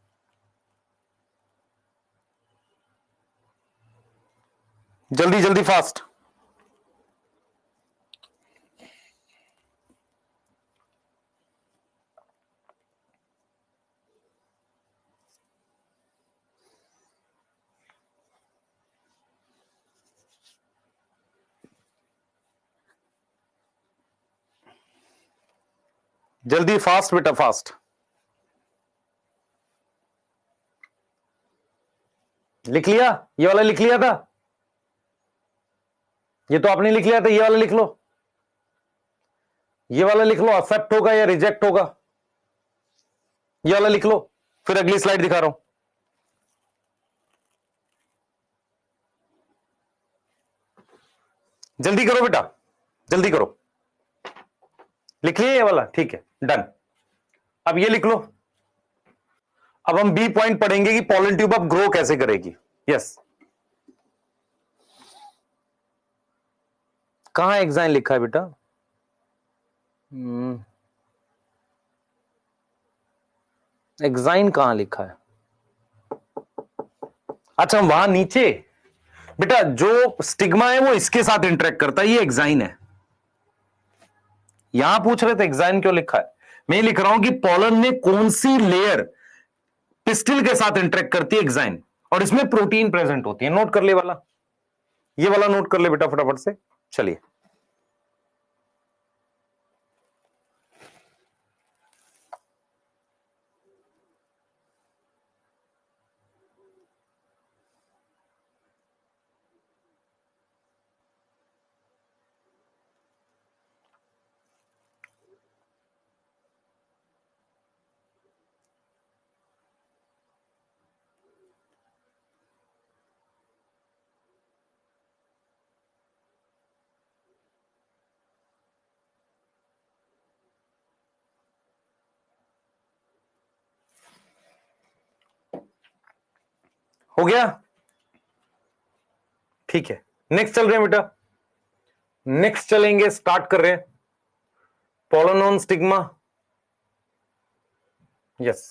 जल्दी जल्दी, फास्ट। जल्दी, फास्ट बेटा, फास्ट। लिख लिया? ये वाला लिख लिया था? ये तो आपने लिख लिया था। ये वाला लिख लो, ये वाला लिख लो। एक्सेप्ट होगा या रिजेक्ट होगा? ये वाला लिख लो, फिर अगली स्लाइड दिखा रहा हूं। जल्दी करो बेटा, जल्दी करो। लिख लिया ये वाला? ठीक है, डन। अब ये लिख लो। अब हम बी पॉइंट पढ़ेंगे कि पॉलन ट्यूब अब ग्रो कैसे करेगी। यस, कहां एग्जाइन लिखा है बेटा? एग्जाइन कहां लिखा है? अच्छा, वहां नीचे बेटा जो स्टिग्मा है वो इसके साथ इंटरेक्ट करता है, ये एग्जाइन है। यहां पूछ रहे थे एग्जाइन क्यों लिखा है, मैं लिख रहा हूं कि पॉलन में कौन सी लेयर पिस्टिल के साथ इंटरेक्ट करती है, एग्जाइन, और इसमें प्रोटीन प्रेजेंट होती है। नोट कर ले वाला, ये वाला नोट कर ले बेटा फटाफट से। चलिए, हो गया? ठीक है, नेक्स्ट चल रहे हैं बेटा, नेक्स्ट चलेंगे, स्टार्ट कर रहे हैं pollen on stigma. Yes,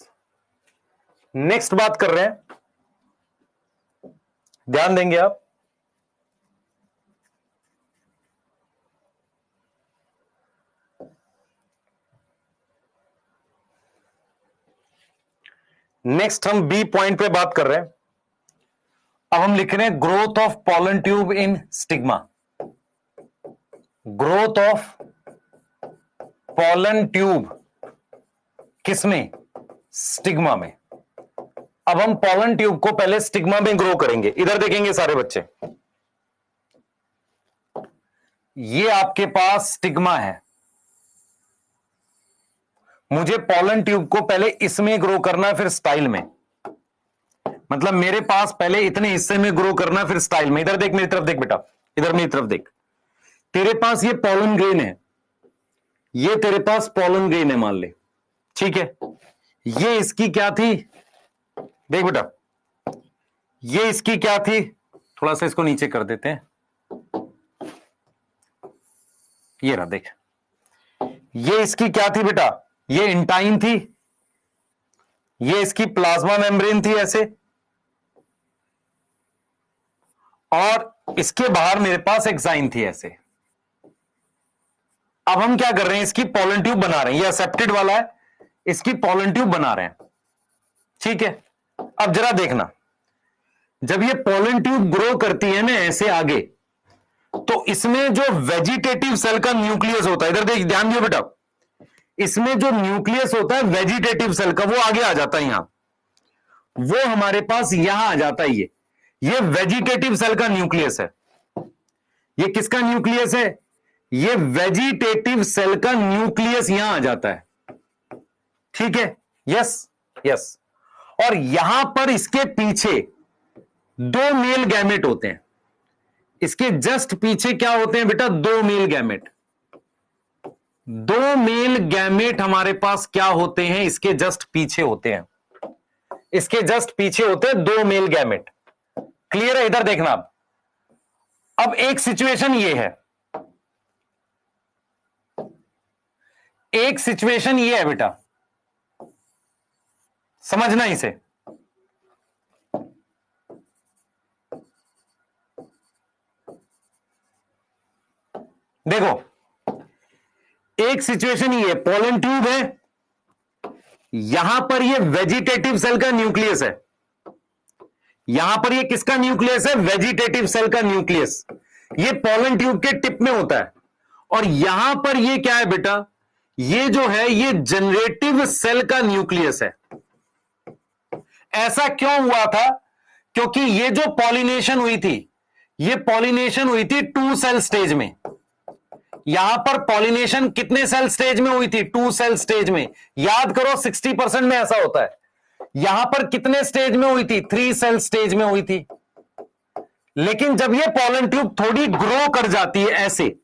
next बात कर रहे हैं, ध्यान देंगे आप। नेक्स्ट हम बी पॉइंट पे बात कर रहे हैं। अब हम लिख रहे हैं growth of pollen tube in stigma. Growth of pollen tube किसमें? स्टिग्मा में। अब हम पॉलन ट्यूब को पहले स्टिग्मा में ग्रो करेंगे। इधर देखेंगे सारे बच्चे, ये आपके पास स्टिग्मा है, मुझे पॉलन ट्यूब को पहले इसमें ग्रो करना है, फिर स्टाइल में। मतलब मेरे पास पहले इतने हिस्से में ग्रो करना, फिर स्टाइल में। इधर देख, मेरी तरफ देख बेटा, इधर मेरी तरफ देख। तेरे पास ये पॉलन ग्रेन है, ये तेरे पास पॉलन ग्रेन है मान ले, ठीक है। ये इसकी क्या थी, देख बेटा, ये इसकी क्या थी, थोड़ा सा इसको नीचे कर देते हैं, ये रहा देख, ये इसकी क्या थी बेटा, ये इंटाइन थी, ये इसकी प्लाज्मा मेम्ब्रेन थी ऐसे, और इसके बाहर मेरे पास एक्साइन थी ऐसे। अब हम क्या कर रहे हैं, इसकी पॉलन ट्यूब बना रहे हैं, ये एक्सेप्टेड वाला है, इसकी पॉलन ट्यूब बना रहे हैं, ठीक है। अब जरा देखना, जब ये पॉलन ट्यूब ग्रो करती है ना ऐसे आगे, तो इसमें जो वेजिटेटिव सेल का न्यूक्लियस होता है, इधर देख, ध्यान दियो बेटा, इसमें जो न्यूक्लियस होता है वेजिटेटिव सेल का, वो आगे आ जाता है यहां, वो हमारे पास यहां आ जाता है। ये वेजिटेटिव सेल का न्यूक्लियस है। ये किसका न्यूक्लियस है? ये वेजिटेटिव सेल का न्यूक्लियस यहां आ जाता है, ठीक है। यस यस, और यहां पर इसके पीछे दो मेल गैमेट होते हैं, इसके जस्ट पीछे क्या होते हैं बेटा, दो मेल गैमेट। दो मेल गैमेट हमारे पास क्या होते हैं, इसके जस्ट पीछे होते हैं, इसके जस्ट पीछे होते हैं दो मेल गैमेट। क्लियर है? इधर देखना। अब एक सिचुएशन ये है, एक सिचुएशन ये है बेटा, समझना इसे। देखो, एक सिचुएशन ये है, पॉलन ट्यूब है, यहां पर ये वेजिटेटिव सेल का न्यूक्लियस है, यहां पर ये किसका न्यूक्लियस है, वेजिटेटिव सेल का न्यूक्लियस, ये पॉलन ट्यूब के टिप में होता है। और यहां पर ये क्या है बेटा, ये जो है ये जनरेटिव सेल का न्यूक्लियस है। ऐसा क्यों हुआ था? क्योंकि ये जो पॉलिनेशन हुई थी, ये पॉलिनेशन हुई थी 2 सेल स्टेज में। यहां पर पॉलिनेशन कितने सेल स्टेज में हुई थी, 2 सेल स्टेज में। याद करो 60% में ऐसा होता है। यहां पर कितने स्टेज में हुई थी, 3 सेल स्टेज में हुई थी। लेकिन जब ये पॉलन ट्यूब थोड़ी ग्रो कर जाती है ऐसे,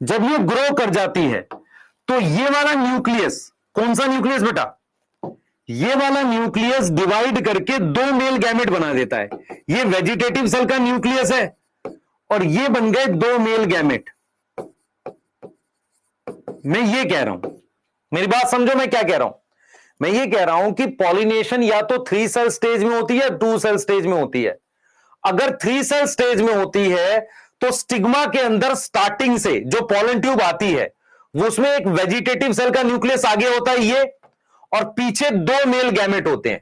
जब ये ग्रो कर जाती है, तो ये वाला न्यूक्लियस, कौन सा न्यूक्लियस बेटा, ये वाला न्यूक्लियस डिवाइड करके 2 मेल गैमेट बना देता है। ये वेजिटेटिव सेल का न्यूक्लियस है और ये बन गए 2 मेल गैमेट। मैं ये कह रहा हूं, मेरी बात समझो मैं क्या कह रहा हूं। मैं ये कह रहा हूं कि पॉलिनेशन या तो 3 सेल स्टेज में होती है, 2 सेल स्टेज में होती है। अगर 3 सेल स्टेज में होती है तो स्टिग्मा के अंदर स्टार्टिंग से जो पॉलन ट्यूब आती है वो उसमें एक वेजिटेटिव सेल का न्यूक्लियस आगे होता है ये, और पीछे 2 मेल गैमेट होते हैं।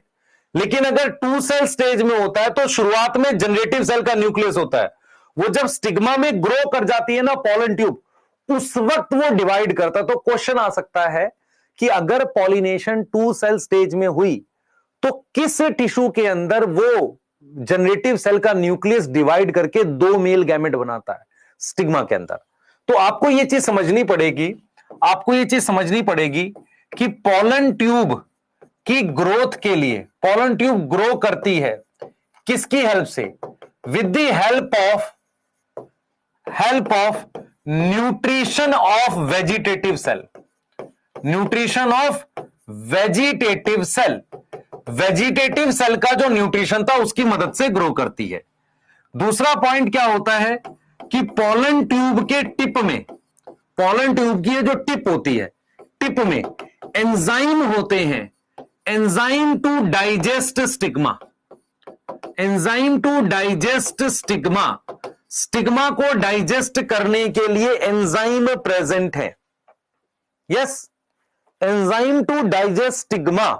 लेकिन अगर 2 सेल स्टेज में होता है तो शुरुआत में जनरेटिव सेल का न्यूक्लियस होता है। वो जब स्टिग्मा में ग्रो कर जाती है ना पॉलन ट्यूब, उस वक्त वो डिवाइड करता है। तो क्वेश्चन आ सकता है कि अगर पॉलिनेशन 2 सेल स्टेज में हुई तो किस टिश्यू के अंदर वो जनरेटिव सेल का न्यूक्लियस डिवाइड करके 2 मेल गैमेट बनाता है स्टिग्मा के अंदर। तो आपको यह चीज समझनी पड़ेगी, आपको यह चीज समझनी पड़ेगी कि पॉलन ट्यूब की ग्रोथ के लिए, पॉलन ट्यूब ग्रो करती है किसकी हेल्प से? With the help of nutrition of vegetative cell, nutrition of vegetative cell. Vegetative cell का जो न्यूट्रिशन था उसकी मदद से ग्रो करती है। दूसरा पॉइंट क्या होता है कि पॉलन ट्यूब के टिप में, पॉलन ट्यूब की जो टिप होती है, टिप में एंजाइम होते हैं, enzyme to digest stigma, enzyme to digest stigma. Stigma को डाइजेस्ट करने के लिए एंजाइम प्रेजेंट है। Yes, enzyme to digest stigma.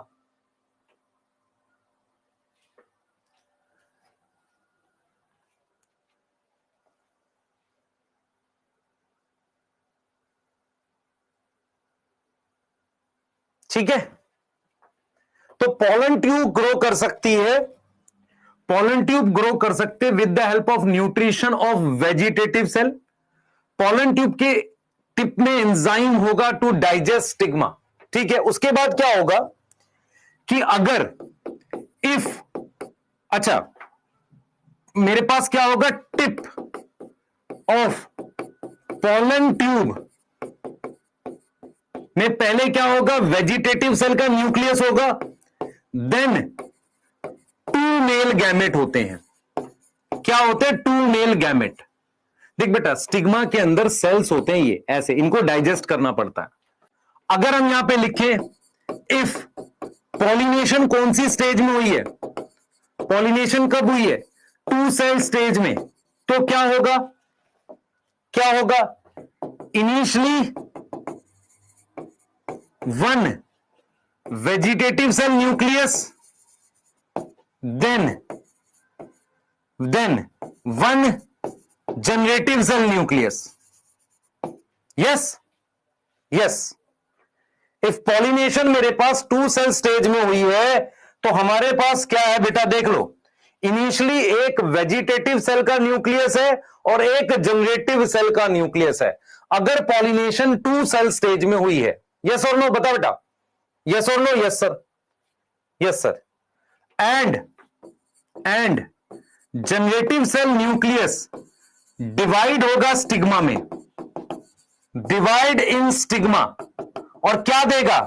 ठीक है, तो पॉलन ट्यूब ग्रो कर सकती है, पॉलन ट्यूब ग्रो कर सकते हैं with the help of nutrition of vegetative cell. Pollen tube के टिप में एंजाइम होगा टू डाइजेस्ट स्टिग्मा। ठीक है, उसके बाद क्या होगा कि अगर इफ, अच्छा मेरे पास क्या होगा, टिप ऑफ पॉलन ट्यूब में पहले क्या होगा, वेजिटेटिव सेल का न्यूक्लियस होगा, देन 2 मेल गैमेट होते हैं। क्या होते हैं? 2 मेल गैमेट। देख बेटा, स्टिग्मा के अंदर सेल्स होते हैं ये ऐसे, इनको डाइजेस्ट करना पड़ता है। अगर हम यहां पे लिखें इफ पॉलिनेशन कौन सी स्टेज में हुई है, पॉलिनेशन कब हुई है? 2 सेल स्टेज में। तो क्या होगा, क्या होगा? Initially 1 vegetative cell nucleus, then 1 generative cell nucleus. Yes, yes. If pollination मेरे पास 2 सेल स्टेज में हुई है तो हमारे पास क्या है बेटा, देख लो, इनिशियली एक वेजिटेटिव सेल का न्यूक्लियस है और एक जनरेटिव सेल का न्यूक्लियस है। अगर पॉलिनेशन 2 सेल स्टेज में हुई है, यस और नो, बता बेटा, यस और no? Yes sir, yes sir. And generative cell nucleus divide होगा स्टिग्मा में, डिवाइड इन स्टिग्मा, और क्या देगा?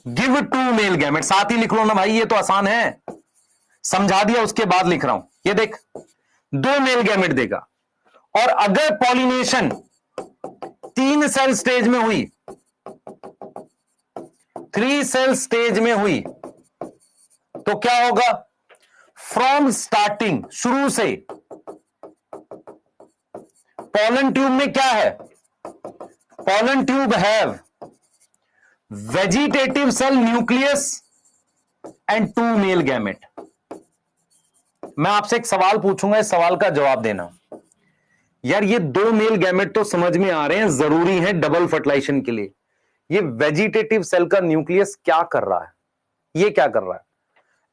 Give 2 male gamete. साथ ही लिख लो ना भाई, ये तो आसान है, समझा दिया उसके बाद लिख रहा हूं। ये देख, 2 मेल गैमेट देगा। और अगर पॉलिनेशन 3 सेल स्टेज में हुई, 3 सेल स्टेज में हुई, तो क्या होगा? फ्रॉम स्टार्टिंग, शुरू से, पॉलन ट्यूब में क्या है? Pollen tube have vegetative cell nucleus and 2 male gamete. मैं आपसे एक सवाल पूछूंगा, इस सवाल का जवाब देना। यार ये 2 मेल गैमेट तो समझ में आ रहे हैं, जरूरी है डबल फर्टिलाइजेशन के लिए। ये वेजिटेटिव सेल का न्यूक्लियस क्या कर रहा है? ये क्या कर रहा है?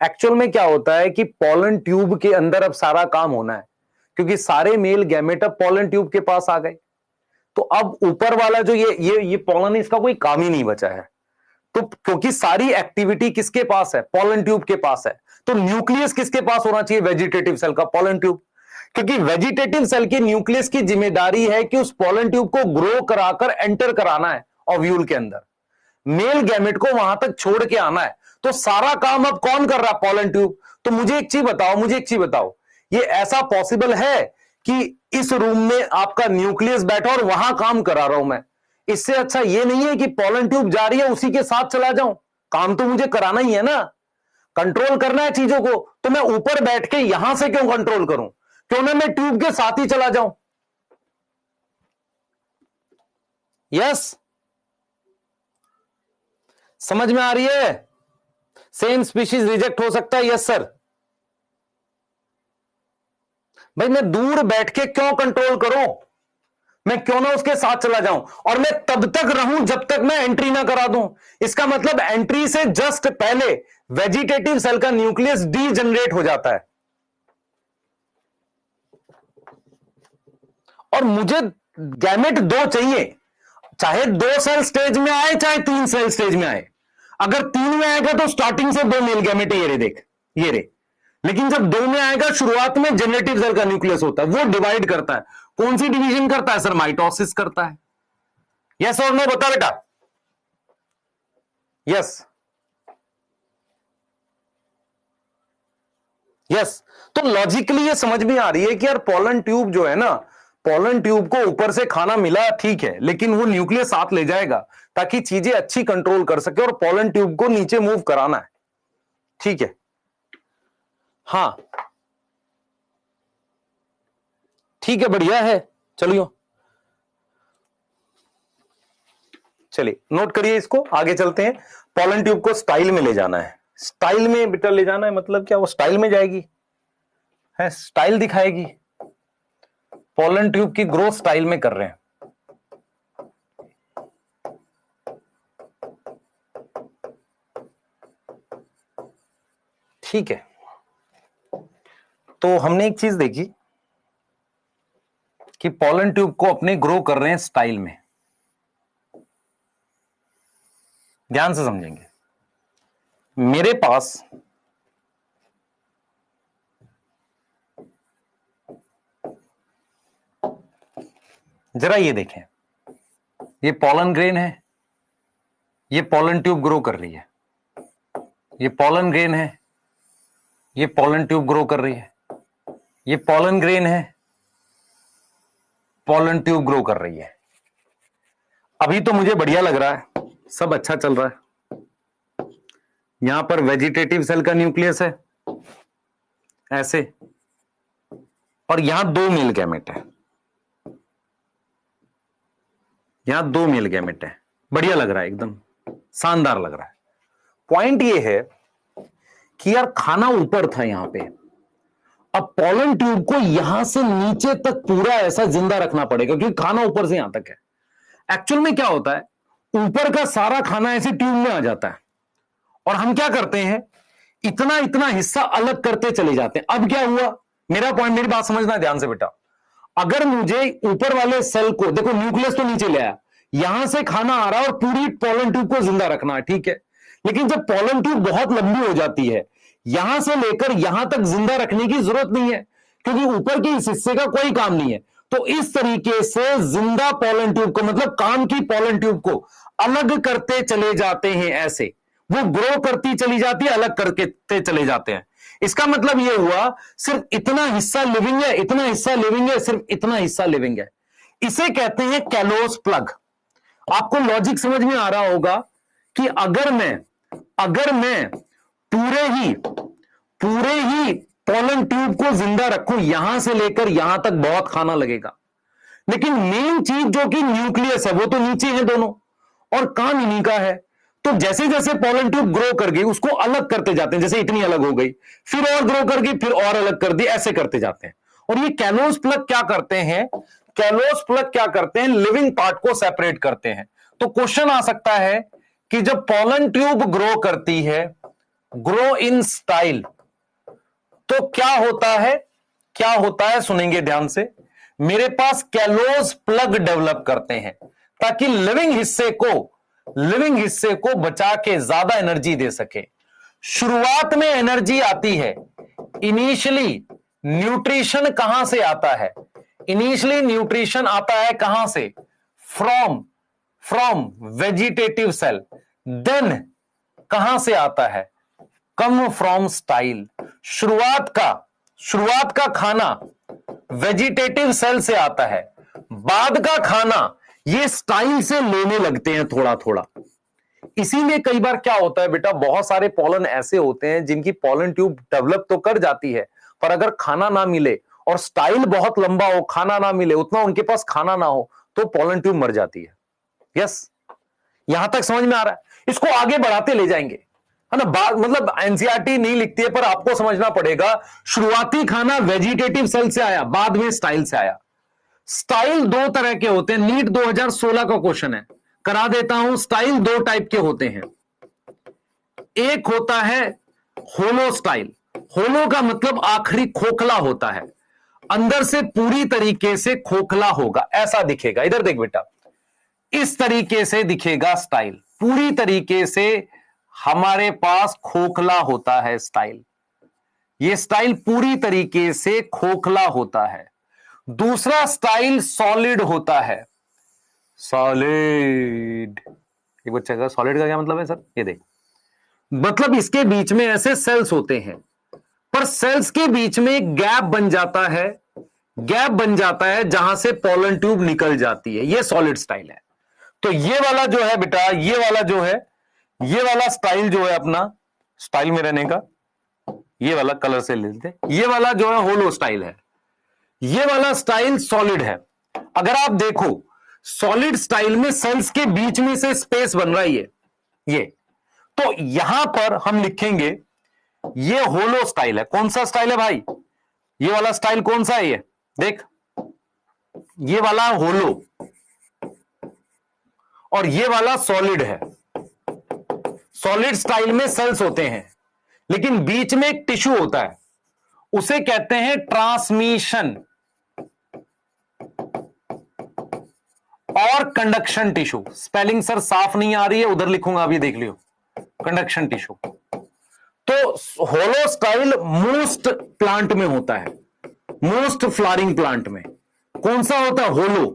एक्चुअल में क्या होता है कि पॉलन ट्यूब के अंदर अब सारा काम होना है, क्योंकि सारे मेल गैमेट अब पॉलन ट्यूब के पास आ गए। तो अब ऊपर वाला जो ये पॉलन, इसका कोई काम ही नहीं बचा है। तो क्योंकि सारी एक्टिविटी किसके पास है? पॉलन ट्यूब के पास है। तो न्यूक्लियस किसके पास होना चाहिए? वेजिटेटिव सेल का, पॉलन ट्यूब। क्योंकि वेजिटेटिव सेल के न्यूक्लियस की जिम्मेदारी है कि उस पॉलन ट्यूब को ग्रो कराकर एंटर कराना है ओव्यूल के अंदर। मेल गैमेट को वहां तक छोड़ के आना है। तो सारा काम अब कौन कर रहा है? Pollen tube. तो मुझे एक चीज बताओ, ये ऐसा पॉसिबल है कि इस रूम में आपका न्यूक्लियस बैठा और वहां काम करा रहा हूं मैं? इससे अच्छा ये नहीं है कि पॉलन ट्यूब जा रही है उसी के साथ चला जाऊं? काम तो मुझे कराना ही है ना, कंट्रोल करना है चीजों को। तो मैं ऊपर बैठ के यहां से क्यों कंट्रोल करूं? क्यों ना मैं ट्यूब के साथ ही चला जाऊं? यस, समझ में आ रही है? सेम स्पीशीज रिजेक्ट हो सकता है, यस सर। भाई मैं दूर बैठ के क्यों कंट्रोल करूं? मैं क्यों ना उसके साथ चला जाऊं? और मैं तब तक रहूं जब तक मैं एंट्री ना करा दूं। इसका मतलब एंट्री से जस्ट पहले वेजिटेटिव सेल का न्यूक्लियस डीजनरेट हो जाता है। और मुझे गैमेट 2 चाहिए, चाहे 2 सेल स्टेज में आए चाहे 3 सेल स्टेज में आए। अगर 3 में आएगा तो स्टार्टिंग से 2 मेल गैमेट है, ये रे देख, ये रे। लेकिन जब 2 में आएगा, शुरुआत में जनरेटिव सेल का न्यूक्लियस होता है, वो डिवाइड करता है। कौन सी डिवीजन करता है सर? माइटोसिस करता है। यस और नो बता बेटा। Yes yes. तो लॉजिकली ये समझ में आ रही है कि यार पॉलन ट्यूब जो है ना, पॉलन ट्यूब को ऊपर से खाना मिला ठीक है, लेकिन वो न्यूक्लियस साथ ले जाएगा ताकि चीजें अच्छी कंट्रोल कर सके, और पॉलन ट्यूब को नीचे मूव कराना है। ठीक है, हां ठीक है, बढ़िया है। चलियो, चलिए नोट करिए इसको, आगे चलते हैं। पॉलन ट्यूब को स्टाइल में ले जाना है। स्टाइल में बेटा ले जाना है मतलब क्या? वो स्टाइल में जाएगी है, स्टाइल दिखाएगी। पॉलन ट्यूब की ग्रोथ स्टाइल में कर रहे हैं। ठीक है, तो हमने एक चीज देखी कि पॉलन ट्यूब को अपने ग्रो कर रहे हैं स्टाइल में। ध्यान से समझेंगे। मेरे पास जरा ये देखें, ये पॉलन ग्रेन है, ये पॉलन ट्यूब ग्रो कर रही है। ये पॉलन ग्रेन है, ये पॉलन ट्यूब ग्रो कर रही है। ये पॉलन ग्रेन है, पॉलन ट्यूब ग्रो कर रही है। अभी तो मुझे बढ़िया लग रहा है, सब अच्छा चल रहा है। यहां पर वेजिटेटिव सेल का न्यूक्लियस है ऐसे, और यहां 2 मेल गैमेट है, यहां 2 मेल गैमेट है। बढ़िया लग रहा है, एकदम शानदार लग रहा है। पॉइंट ये है कि यार खाना ऊपर था यहां पे, अब पॉलन ट्यूब को यहां से नीचे तक पूरा ऐसा जिंदा रखना पड़ेगा, क्योंकि खाना ऊपर से यहां तक है। एक्चुअल में क्या होता है, ऊपर का सारा खाना ऐसे ट्यूब में आ जाता है, और हम क्या करते हैं, इतना इतना हिस्सा अलग करते चले जाते हैं। अब क्या हुआ, मेरा पॉइंट, मेरी बात समझना ध्यान से बेटा। अगर मुझे ऊपर वाले सेल को, देखो न्यूक्लियस तो नीचे ले आया, यहां से खाना आ रहा है और पूरी पॉलन ट्यूब को जिंदा रखना है, ठीक है। लेकिन जब पॉलन ट्यूब बहुत लंबी हो जाती है, यहां से लेकर यहां तक जिंदा रखने की जरूरत नहीं है, क्योंकि ऊपर के इस हिस्से का कोई काम नहीं है। तो इस तरीके से जिंदा पॉलन ट्यूब को, मतलब काम की पॉलन ट्यूब को अलग करते चले जाते हैं। ऐसे वो ग्रो करती चली जाती है, अलग करके चले जाते हैं। इसका मतलब यह हुआ, सिर्फ इतना हिस्सा लिविंग है, इतना हिस्सा लिविंग है, सिर्फ इतना हिस्सा लिविंग है। इसे कहते हैं कैलोस प्लग। आपको लॉजिक समझ में आ रहा होगा कि अगर मैं पूरे ही पॉलन ट्यूब को जिंदा रखूं, यहां से लेकर यहां तक बहुत खाना लगेगा। लेकिन मेन चीज जो कि न्यूक्लियस है, वो तो नीचे है दोनों, और काम इन्हीं का है। तो जैसे जैसे पॉलन ट्यूब ग्रो कर गई, उसको अलग करते जाते हैं। जैसे इतनी अलग हो गई, फिर और ग्रो कर गई, फिर और अलग कर दी, ऐसे करते जाते हैं। और ये कैलोस प्लग क्या करते हैं, कैलोस प्लग क्या करते हैं, लिविंग पार्ट को सेपरेट करते हैं। तो क्वेश्चन आ सकता है कि जब पॉलन ट्यूब ग्रो करती है, ग्रो इन स्टाइल, तो क्या होता है सुनेंगे ध्यान से। मेरे पास कैलोस प्लग डेवलप करते हैं ताकि लिविंग हिस्से को बचा के ज्यादा एनर्जी दे सके। शुरुआत में एनर्जी आती है, इनिशियली न्यूट्रिशन कहां से आता है, इनिशियली न्यूट्रिशन आता है कहां से, फ्रॉम वेजिटेटिव सेल। देन कहां से आता है? Come from style. शुरुआत का खाना वेजिटेटिव सेल से आता है, बाद का खाना ये स्टाइल से लेने लगते हैं थोड़ा थोड़ा। इसीलिए कई बार क्या होता है बेटा, बहुत सारे पॉलन ऐसे होते हैं जिनकी पॉलन ट्यूब डेवलप तो कर जाती है, पर अगर खाना ना मिले और स्टाइल बहुत लंबा हो, खाना ना मिले, उतना उनके पास खाना ना हो, तो पॉलन ट्यूब मर जाती है। यस, यहां तक समझ में आ रहा है? इसको आगे बढ़ाते ले जाएंगे, है ना। मतलब एनसीईआरटी नहीं लिखती है, पर आपको समझना पड़ेगा। शुरुआती खाना वेजिटेटिव सेल से आया, बाद में स्टाइल से आया। स्टाइल दो तरह के होते हैं, नीट 2016 का क्वेश्चन है, करा देता हूं। स्टाइल दो टाइप के होते हैं। एक होता है होलो स्टाइल। होलो का मतलब आखिरी खोखला होता है, अंदर से पूरी तरीके से खोखला होगा, ऐसा दिखेगा। इधर देख बेटा, इस तरीके से दिखेगा स्टाइल, पूरी तरीके से हमारे पास खोखला होता है स्टाइल। ये स्टाइल पूरी तरीके से खोखला होता है। दूसरा स्टाइल सॉलिड होता है। सॉलिड, एक बच्चा का सॉलिड का क्या मतलब है सर? ये देख, मतलब इसके बीच में ऐसे सेल्स होते हैं, पर सेल्स के बीच में एक गैप बन जाता है, गैप बन जाता है जहां से पॉलन ट्यूब निकल जाती है। ये सॉलिड स्टाइल है। तो ये वाला जो है बेटा, ये वाला जो है, ये वाला स्टाइल जो है अपना, स्टाइल में रहने का, ये वाला कलर से लेते, ये वाला जो है होलो स्टाइल है, ये वाला स्टाइल सॉलिड है। अगर आप देखो, सॉलिड स्टाइल में सेल्स के बीच में से स्पेस बन रहा है ये, तो यहां पर हम लिखेंगे ये होलो स्टाइल है। कौन सा स्टाइल है भाई? ये वाला स्टाइल कौन सा है? ये देख, ये वाला होलो और ये वाला सॉलिड है। सॉलिड स्टाइल में सेल्स होते हैं, लेकिन बीच में एक टिश्यू होता है, उसे कहते हैं ट्रांसमिशन और कंडक्शन टिश्यू। स्पेलिंग सर साफ नहीं आ रही है, उधर लिखूंगा, अभी देख लियो, कंडक्शन टिश्यू। तो होलो स्टाइल मोस्ट प्लांट में होता है, मोस्ट फ्लावरिंग प्लांट में। कौन सा होता है? होलो।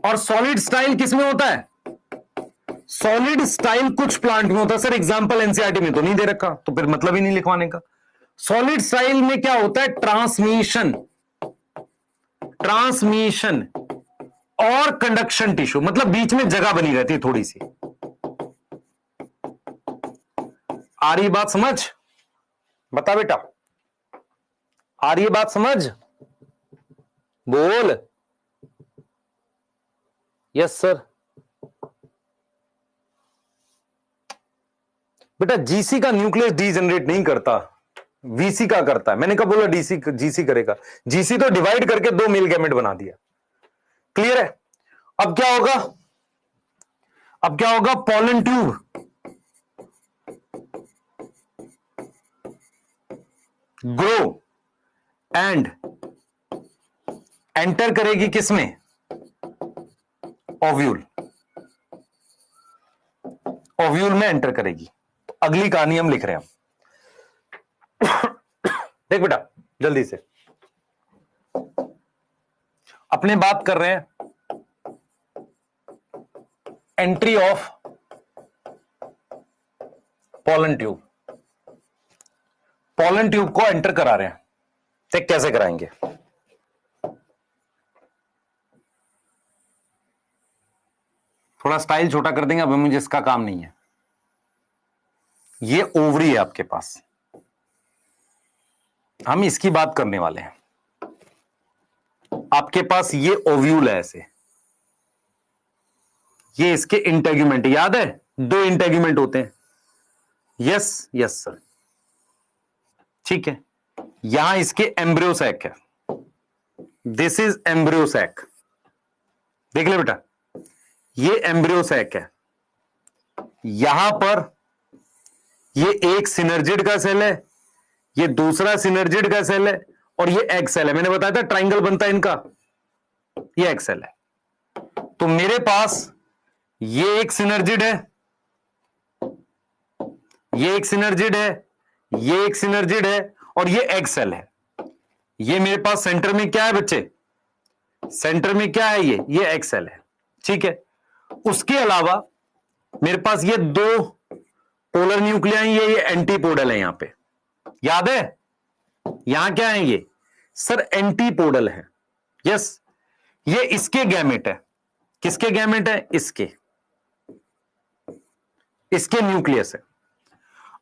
और सॉलिड स्टाइल किस में होता है? सॉलिड स्टाइल कुछ प्लांट में होता है। सर एग्जांपल एनसीईआरटी में तो नहीं दे रखा, तो फिर मतलब ही नहीं लिखवाने का। सॉलिड स्टाइल में क्या होता है? ट्रांसमिशन, ट्रांसमिशन और कंडक्शन टिश्यू, मतलब बीच में जगह बनी रहती है थोड़ी सी। आ रही बात समझ? बता बेटा, आ रही बात समझ? बोल। Yes sir. बेटा जीसी का न्यूक्लियस डीजनरेट नहीं करता, वीसी का करता है। मैंने कहा बोला डीसी जीसी करेगा? जीसी तो डिवाइड करके दो मेल गैमेट बना दिया। क्लियर है? अब क्या होगा? अब क्या होगा? Pollen tube grow and enter करेगी किसमें? ओव्यूल। ओव्यूल में एंटर करेगी। तो अगली कहानी हम लिख रहे हैं। देख बेटा जल्दी से, अपने बात कर रहे हैं entry of pollen tube. Pollen tube को एंटर करा रहे हैं, देख कैसे कराएंगे। थोड़ा स्टाइल छोटा कर देंगे, अब मुझे इसका काम नहीं है। ये ओवरी है आपके पास, हम इसकी बात करने वाले हैं। आपके पास ये ओव्यूल है ऐसे, ये इसके इंटेग्यूमेंट, याद है दो इंटेग्यूमेंट होते हैं। यस यस सर, ठीक है। यहां इसके एम्ब्रियो सैक है, दिस इज एम्ब्रियो सैक। देख ले बेटा, ये एम्ब्रियो सैक है। यहां पर ये एक सिनर्जिड का सेल है, ये दूसरा सिनर्जिड का सेल है, और ये एग सेल है। मैंने बताया था ट्राइंगल बनता है इनका, ये एग सेल है। तो मेरे पास ये एक सिनर्जिड है, ये एक सिनर्जिड है, ये एक सिनर्जिड है, और ये एग सेल है। ये मेरे पास सेंटर में क्या है बच्चे? सेंटर में क्या है? ये एग सेल है, ठीक है। उसके अलावा मेरे पास ये दो पोलर न्यूक्लियाई है, ये एंटीपोडल है यहां पे, याद है? यहां क्या है ये सर? एंटीपोडल है। यस, ये इसके गैमेट है। किसके गैमेट है? इसके न्यूक्लियस है।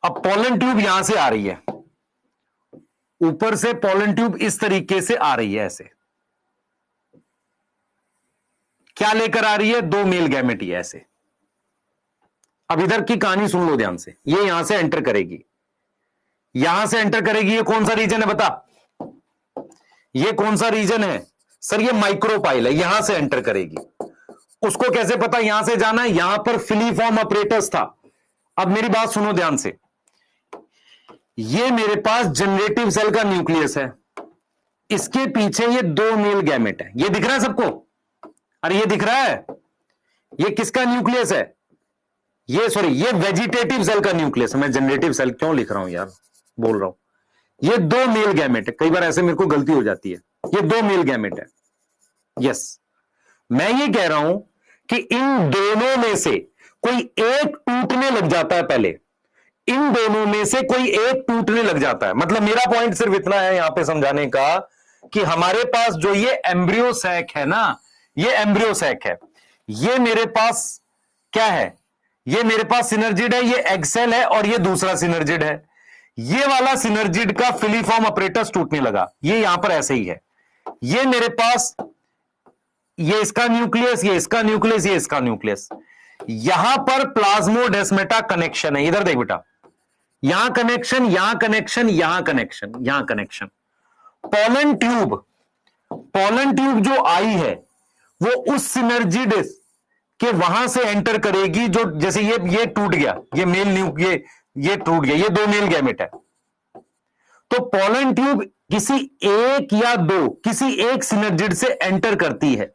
अब पोलन ट्यूब यहां से आ रही है, ऊपर से पोलन ट्यूब इस तरीके से आ रही है, ऐसे क्या लेकर आ रही है? दो मेल गैमेट ही ऐसे। अब इधर की कहानी सुन लो ध्यान से, ये यहां से एंटर करेगी, यहां से एंटर करेगी। ये कौन सा रीजन है बता? ये कौन सा रीजन है सर? ये माइक्रोपाइल है, यहां से एंटर करेगी। उसको कैसे पता यहां से जाना है? यहां पर फिलीफॉर्म अपरेटस था। अब मेरी बात सुनो ध्यान से, ये मेरे पास जनरेटिव सेल का न्यूक्लियस है, इसके पीछे ये दो मेल गैमेट है। ये दिख रहा है सबको? अरे ये दिख रहा है? ये किसका न्यूक्लियस है? ये सॉरी, ये वेजिटेटिव सेल का न्यूक्लियस है। मैं जनरेटिव सेल क्यों लिख रहा हूं यार, बोल रहा हूं। ये दो मेल गैमेट है, कई बार ऐसे मेरे को गलती हो जाती है। ये दो मेल गैमेट है। यस, मैं ये कह रहा हूं कि इन दोनों में से कोई एक टूटने लग जाता है पहले, इन दोनों में से कोई एक टूटने लग जाता है। मतलब मेरा पॉइंट सिर्फ इतना है यहां पे समझाने का कि हमारे पास जो ये एम्ब्रियो सैक है ना, ये एम्ब्रियो सैक है, ये मेरे पास क्या है? ये मेरे पास सिनर्जिड है, ये एग सेल है और ये दूसरा सिनर्जिड है। ये वाला सिनर्जिड का फिलीफॉर्म अपरेटस टूटने लगा, ये यहां पर ऐसे ही है। ये मेरे पास, ये इसका न्यूक्लियस, ये इसका न्यूक्लियस, ये इसका न्यूक्लियस। यहां पर प्लाज्मोडेस्मेटा कनेक्शन है। इधर देख बेटा, यहां कनेक्शन, यहां कनेक्शन, यहां कनेक्शन, यहां कनेक्शन। पोलन ट्यूब जो आई है वो उस सिनर्जिड के वहां से एंटर करेगी, जो जैसे ये टूट गया, ये मेल ये टूट गया, ये दो मेल गैमेट है। तो पोलन ट्यूब किसी एक या दो, किसी एक सिनर्जिड से एंटर करती है।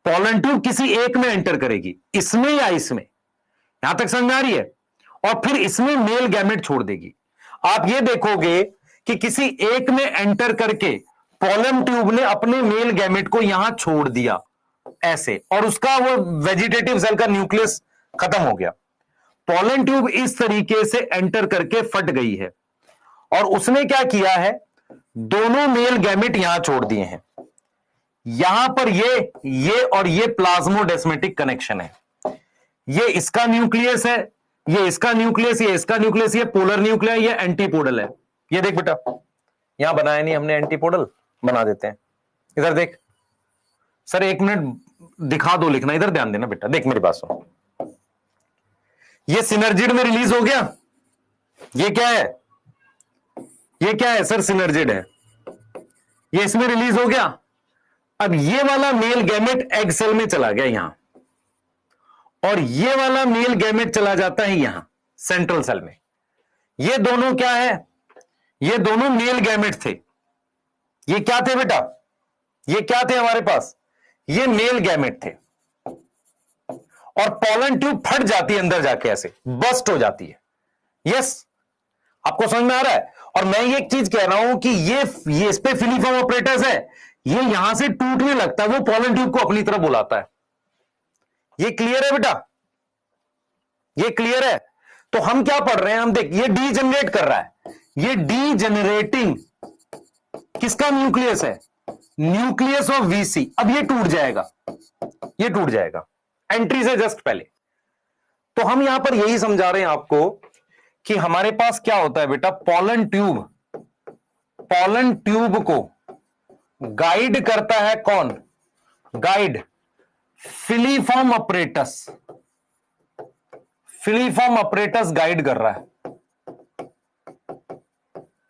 पोलन ट्यूब किसी एक में एंटर करेगी, इसमें या इसमें, यहां तक समझ आ रही है? और फिर इसमें मेल गैमेट छोड़ देगी। आप ये देखोगे कि किसी एक में एंटर करके पोलन ट्यूब ने अपने मेल गैमेट को यहां छोड़ दिया ऐसे, और उसका वो वेजिटेटिव सेल का न्यूक्लियस खत्म हो गया। पोलन ट्यूब इस तरीके से एंटर करके फट गई है और उसने क्या किया है? दोनों मेल गैमेट यहां छोड़ दिए हैं। यहां पर ये और ये प्लाज्मोडेस्मेटिक कनेक्शन है। ये इसका न्यूक्लियस है, ये इसका न्यूक्लियस, ये इसका न्यूक्लियस, ये पोलर न्यूक्लियर, ये एंटीपोडल है। ये देख बेटा, यहां बनाया नहीं हमने, एंटीपोडल बना देते हैं। इधर देख सर, एक मिनट दिखा दो लिखना, इधर ध्यान देना बेटा, देख मेरी बात सुन। ये सिनर्जिड में रिलीज हो गया, ये क्या है? ये क्या है सर? सिनर्जिड है, ये इसमें रिलीज हो गया। अब ये वाला मेल गैमेट एग सेल में चला गया यहां, और ये वाला मेल गैमेट चला जाता है यहां सेंट्रल सेल में। ये दोनों क्या है? ये दोनों मेल गैमेट थे। ये क्या थे बेटा? ये क्या थे हमारे पास? ये मेल गैमेट थे। और पोलन ट्यूब फट जाती है अंदर जाके, ऐसे बस्ट हो जाती है। यस, आपको समझ में आ रहा है? और मैं ये एक चीज कह रहा हूं कि ये इस पे फिलीफॉर्म ऑपरेटर्स है, ये यहां से टूटने लगता है, वो पोलन ट्यूब को अपनी तरफ बुलाता है। ये क्लियर है बेटा? ये क्लियर है? तो हम क्या पढ़ रहे हैं? हम देख, ये डीजनरेट कर रहा है, ये डीजनरेटिंग किसका न्यूक्लियस है? Nucleus of VC. अब ये टूट जाएगा, ये टूट जाएगा एंट्री से जस्ट पहले। तो हम यहां पर यही समझा रहे हैं आपको कि हमारे पास क्या होता है बेटा? पोलन ट्यूब को गाइड करता है कौन? गाइड फिलीफॉर्म अपरेटस गाइड कर रहा है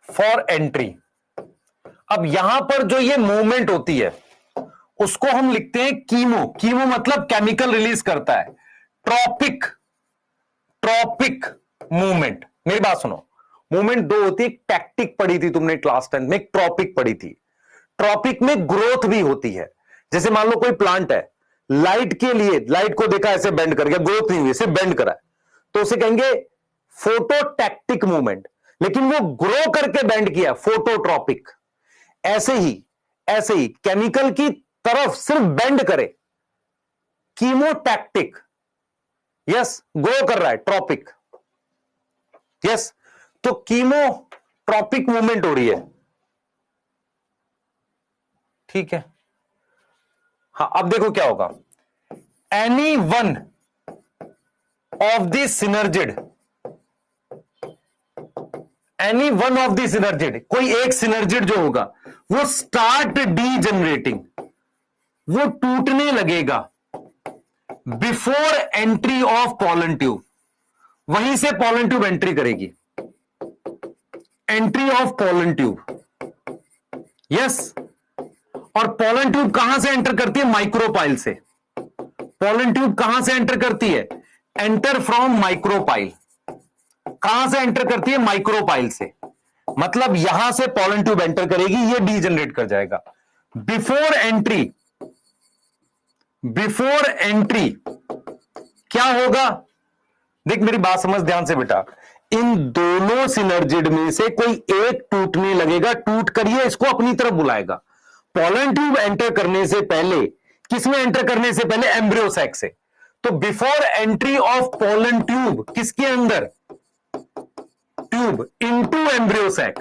फॉर एंट्री। अब यहां पर जो ये मूवमेंट होती है उसको हम लिखते हैं कीमो मतलब केमिकल रिलीज करता है। Tropic movement. मेरी बात सुनो, मूवमेंट दो होती है, एक टैक्टिक पढ़ी थी तुमने क्लास 10 में, एक ट्रॉपिक पढ़ी थी। ट्रॉपिक में ग्रोथ भी होती है। जैसे मान लो कोई प्लांट है, लाइट के लिए, लाइट को देखा ऐसे बेंड कर गया, ग्रोथ नहीं हुई, सिर्फ बेंड करा है, तो उसे कहेंगे फोटोटैक्टिक मूवमेंट। लेकिन वो ग्रो करके बेंड किया, फोटोट्रॉपिक। ऐसे ही केमिकल की तरफ सिर्फ बेंड करे, कीमोटैक्टिक। यस, ग्रो कर रहा है, ट्रॉपिक। यस, तो कीमोट्रॉपिक मूवमेंट हो रही है। ठीक है, हाँ, अब देखो क्या होगा। Any one of the synergid, any one of the synergid, कोई एक सिनर्जिड जो होगा वो स्टार्ट डीजनरेटिंग, वो टूटने लगेगा before entry of pollen tube. वहीं से पॉलन ट्यूब एंट्री करेगी, entry of pollen tube. Yes, और पॉलन ट्यूब कहां से एंटर करती है? माइक्रोपाइल से। पॉलन ट्यूब कहां से एंटर करती है? Enter from micropyle. कहां से एंटर करती है? माइक्रोपाइल से। मतलब यहां से पॉलन ट्यूब एंटर करेगी, ये डीजनरेट कर जाएगा। बिफोर एंट्री, बिफोर एंट्री क्या होगा? देख मेरी बात समझ ध्यान से बेटा, इन दोनों सिनर्जिड में से कोई एक टूटने लगेगा, टूट कर ये इसको अपनी तरफ बुलाएगा। पॉलन ट्यूब एंटर करने से पहले, किसमें एंटर करने से पहले? एम्ब्रियो सैक से। तो before entry of pollen tube, किसके अंदर? Tube into embryo sac.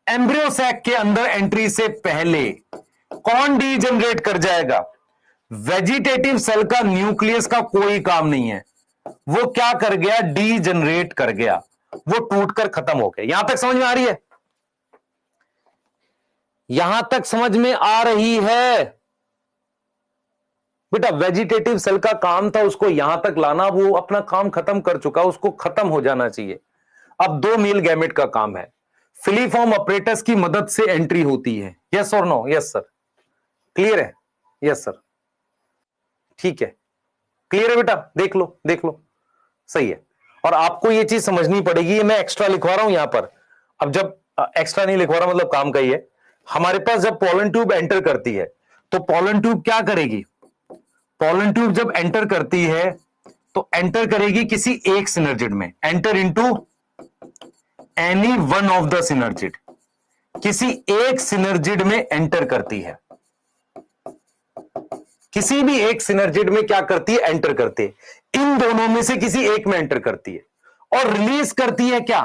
Embryo sac के अंदर एंट्री से पहले कौन डीजनरेट कर जाएगा? वेजिटेटिव सेल का न्यूक्लियस का कोई काम नहीं है, वो क्या कर गया? डीजनरेट कर गया, वो टूटकर खत्म हो गया। यहां तक समझ में आ रही है? यहां तक समझ में आ रही है बेटा? वेजिटेटिव सेल का काम था उसको यहां तक लाना, वो अपना काम खत्म कर चुका, उसको खत्म हो जाना चाहिए। अब दो मेल गैमेट का काम है, फिलीफॉर्म अपरेटस की मदद से एंट्री होती है। यस और नो? Yes sir. क्लियर है? Yes sir. ठीक है, क्लियर है बेटा? देख लो, देख लो, सही है। और आपको ये चीज समझनी पड़ेगी, मैं एक्स्ट्रा लिखवा रहा हूं यहां पर। अब जब एक्स्ट्रा नहीं लिखवा रहा, मतलब काम का ही है। हमारे पास जब पॉलन ट्यूब एंटर करती है तो पॉलन ट्यूब क्या करेगी? पॉलन ट्यूब जब एंटर करती है तो एंटर करेगी किसी एक सिनर्जिड में, enter into any one of the synergid. किसी एक सिनर्जिड में एंटर करती है, किसी भी एक सिनर्जिड में क्या करती है? एंटर करती है। इन दोनों में से किसी एक में एंटर करती है और रिलीज करती है क्या?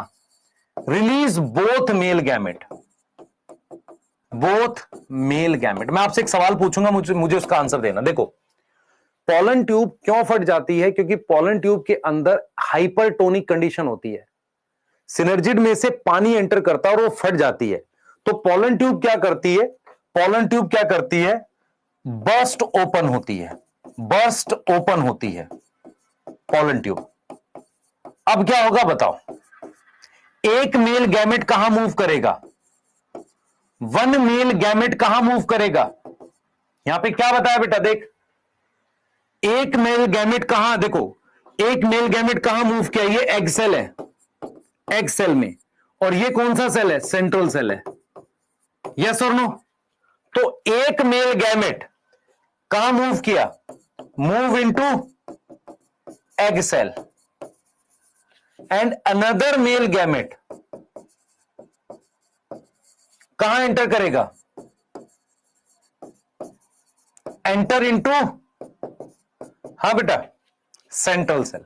Release both male gamete, both male gamete. मैं आपसे एक सवाल पूछूंगा, मुझे उसका आंसर देना। देखो, पॉलन ट्यूब क्यों फट जाती है? क्योंकि पॉलन ट्यूब के अंदर हाइपरटोनिक कंडीशन होती है, सिनर्जिड में से पानी एंटर करता है और वो फट जाती है। तो पॉलन ट्यूब क्या करती है? पॉलन ट्यूब क्या करती है? बर्स्ट ओपन होती है, बर्स्ट ओपन होती है पॉलन ट्यूब। अब क्या होगा बताओ? एक मेल गैमेट कहां मूव करेगा? वन मेल गैमेट कहां मूव करेगा? यहां पे क्या बताया बेटा? देख, एक मेल गैमेट कहां, देखो एक मेल गैमेट कहां मूव किया? ये एग सेल है, एग सेल में, और ये कौन सा सेल है? सेंट्रल सेल है। यस और नो? तो एक मेल गैमेट कहां मूव किया? Move into egg cell, and another male gamete कहां एंटर करेगा? एंटर इनटू, हाँ बेटा, सेंट्रल सेल।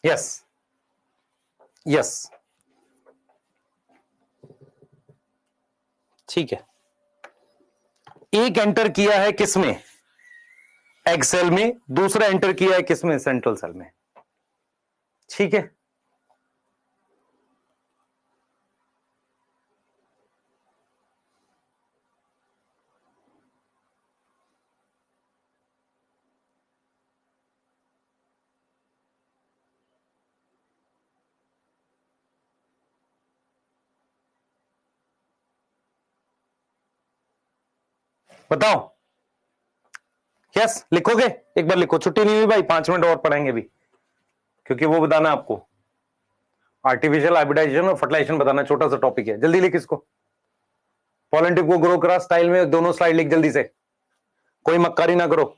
यस, यस, ठीक है। एक एंटर किया है किसमें? एग सेल में। दूसरा एंटर किया है किसमें? सेंट्रल सेल में। ठीक है, बताओ। यस, लिखोगे? एक बार लिखो, छुट्टी नहीं हुई भाई, 5 मिनट और पढ़ाएंगे भी, क्योंकि वो बताना आपको, आर्टिफिशियल हाइब्रिडाइजेशन और फर्टिलाइजेशन बताना, छोटा सा टॉपिक है। जल्दी लिख इसको। पॉलन ट्यूब को ग्रो करा स्टाइल में, दोनों स्लाइड लिख जल्दी से, कोई मक्कारी ना करो।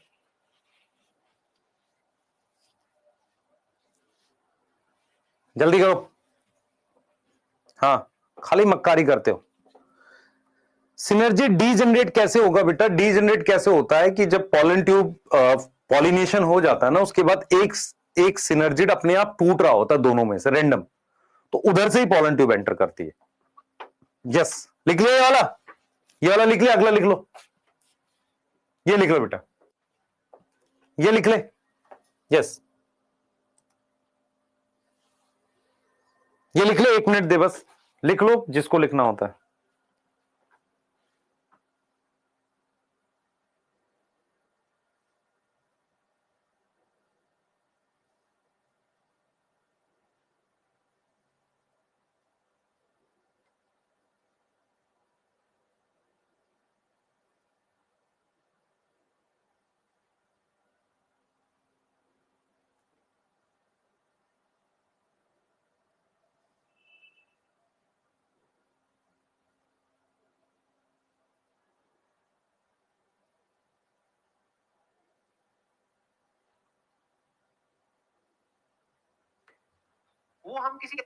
जल्दी करो, हाँ, खाली मक्कारी करते हो। सिनर्जी डीजनरेट कैसे होगा बेटा? डीजनरेट कैसे होता है कि जब पॉलन ट्यूब पॉलिनेशन हो जाता है ना, उसके बाद एक सिनर्जिड अपने आप टूट रहा होता है दोनों में से रैंडम, तो उधर से ही पॉलन ट्यूब एंटर करती है। यस, लिख लो ये वाला लिख ले, अगला लिख लो, ये लिख लो बेटा, ये लिख ले। यस, ये लिख ले, 1 मिनट दे बस, लिख लो जिसको लिखना होता है। वो हम किसी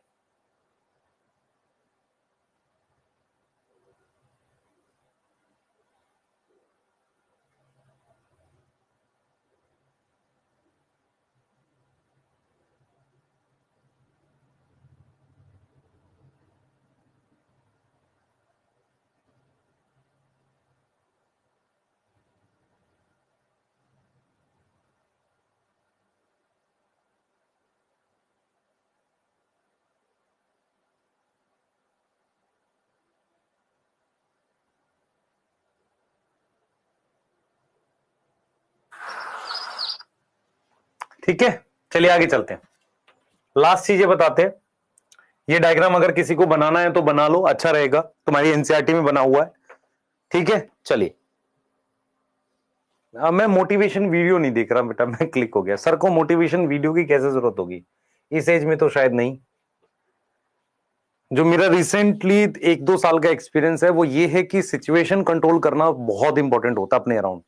ठीक है, चलिए आगे चलते हैं। लास्ट चीजें बताते हैं। ये डायग्राम अगर किसी को बनाना है तो बना लो, अच्छा रहेगा, तुम्हारी एनसीईआरटी में बना हुआ है। ठीक है, चलिए। मैं मोटिवेशन वीडियो नहीं देख रहा बेटा, मैं क्लिक हो गया। सर को मोटिवेशन वीडियो की कैसे जरूरत होगी इस एज में, तो शायद नहीं। जो मेरा रिसेंटली 1-2 साल का एक्सपीरियंस है वो ये है कि सिचुएशन कंट्रोल करना बहुत इंपॉर्टेंट होता है अपने अराउंड।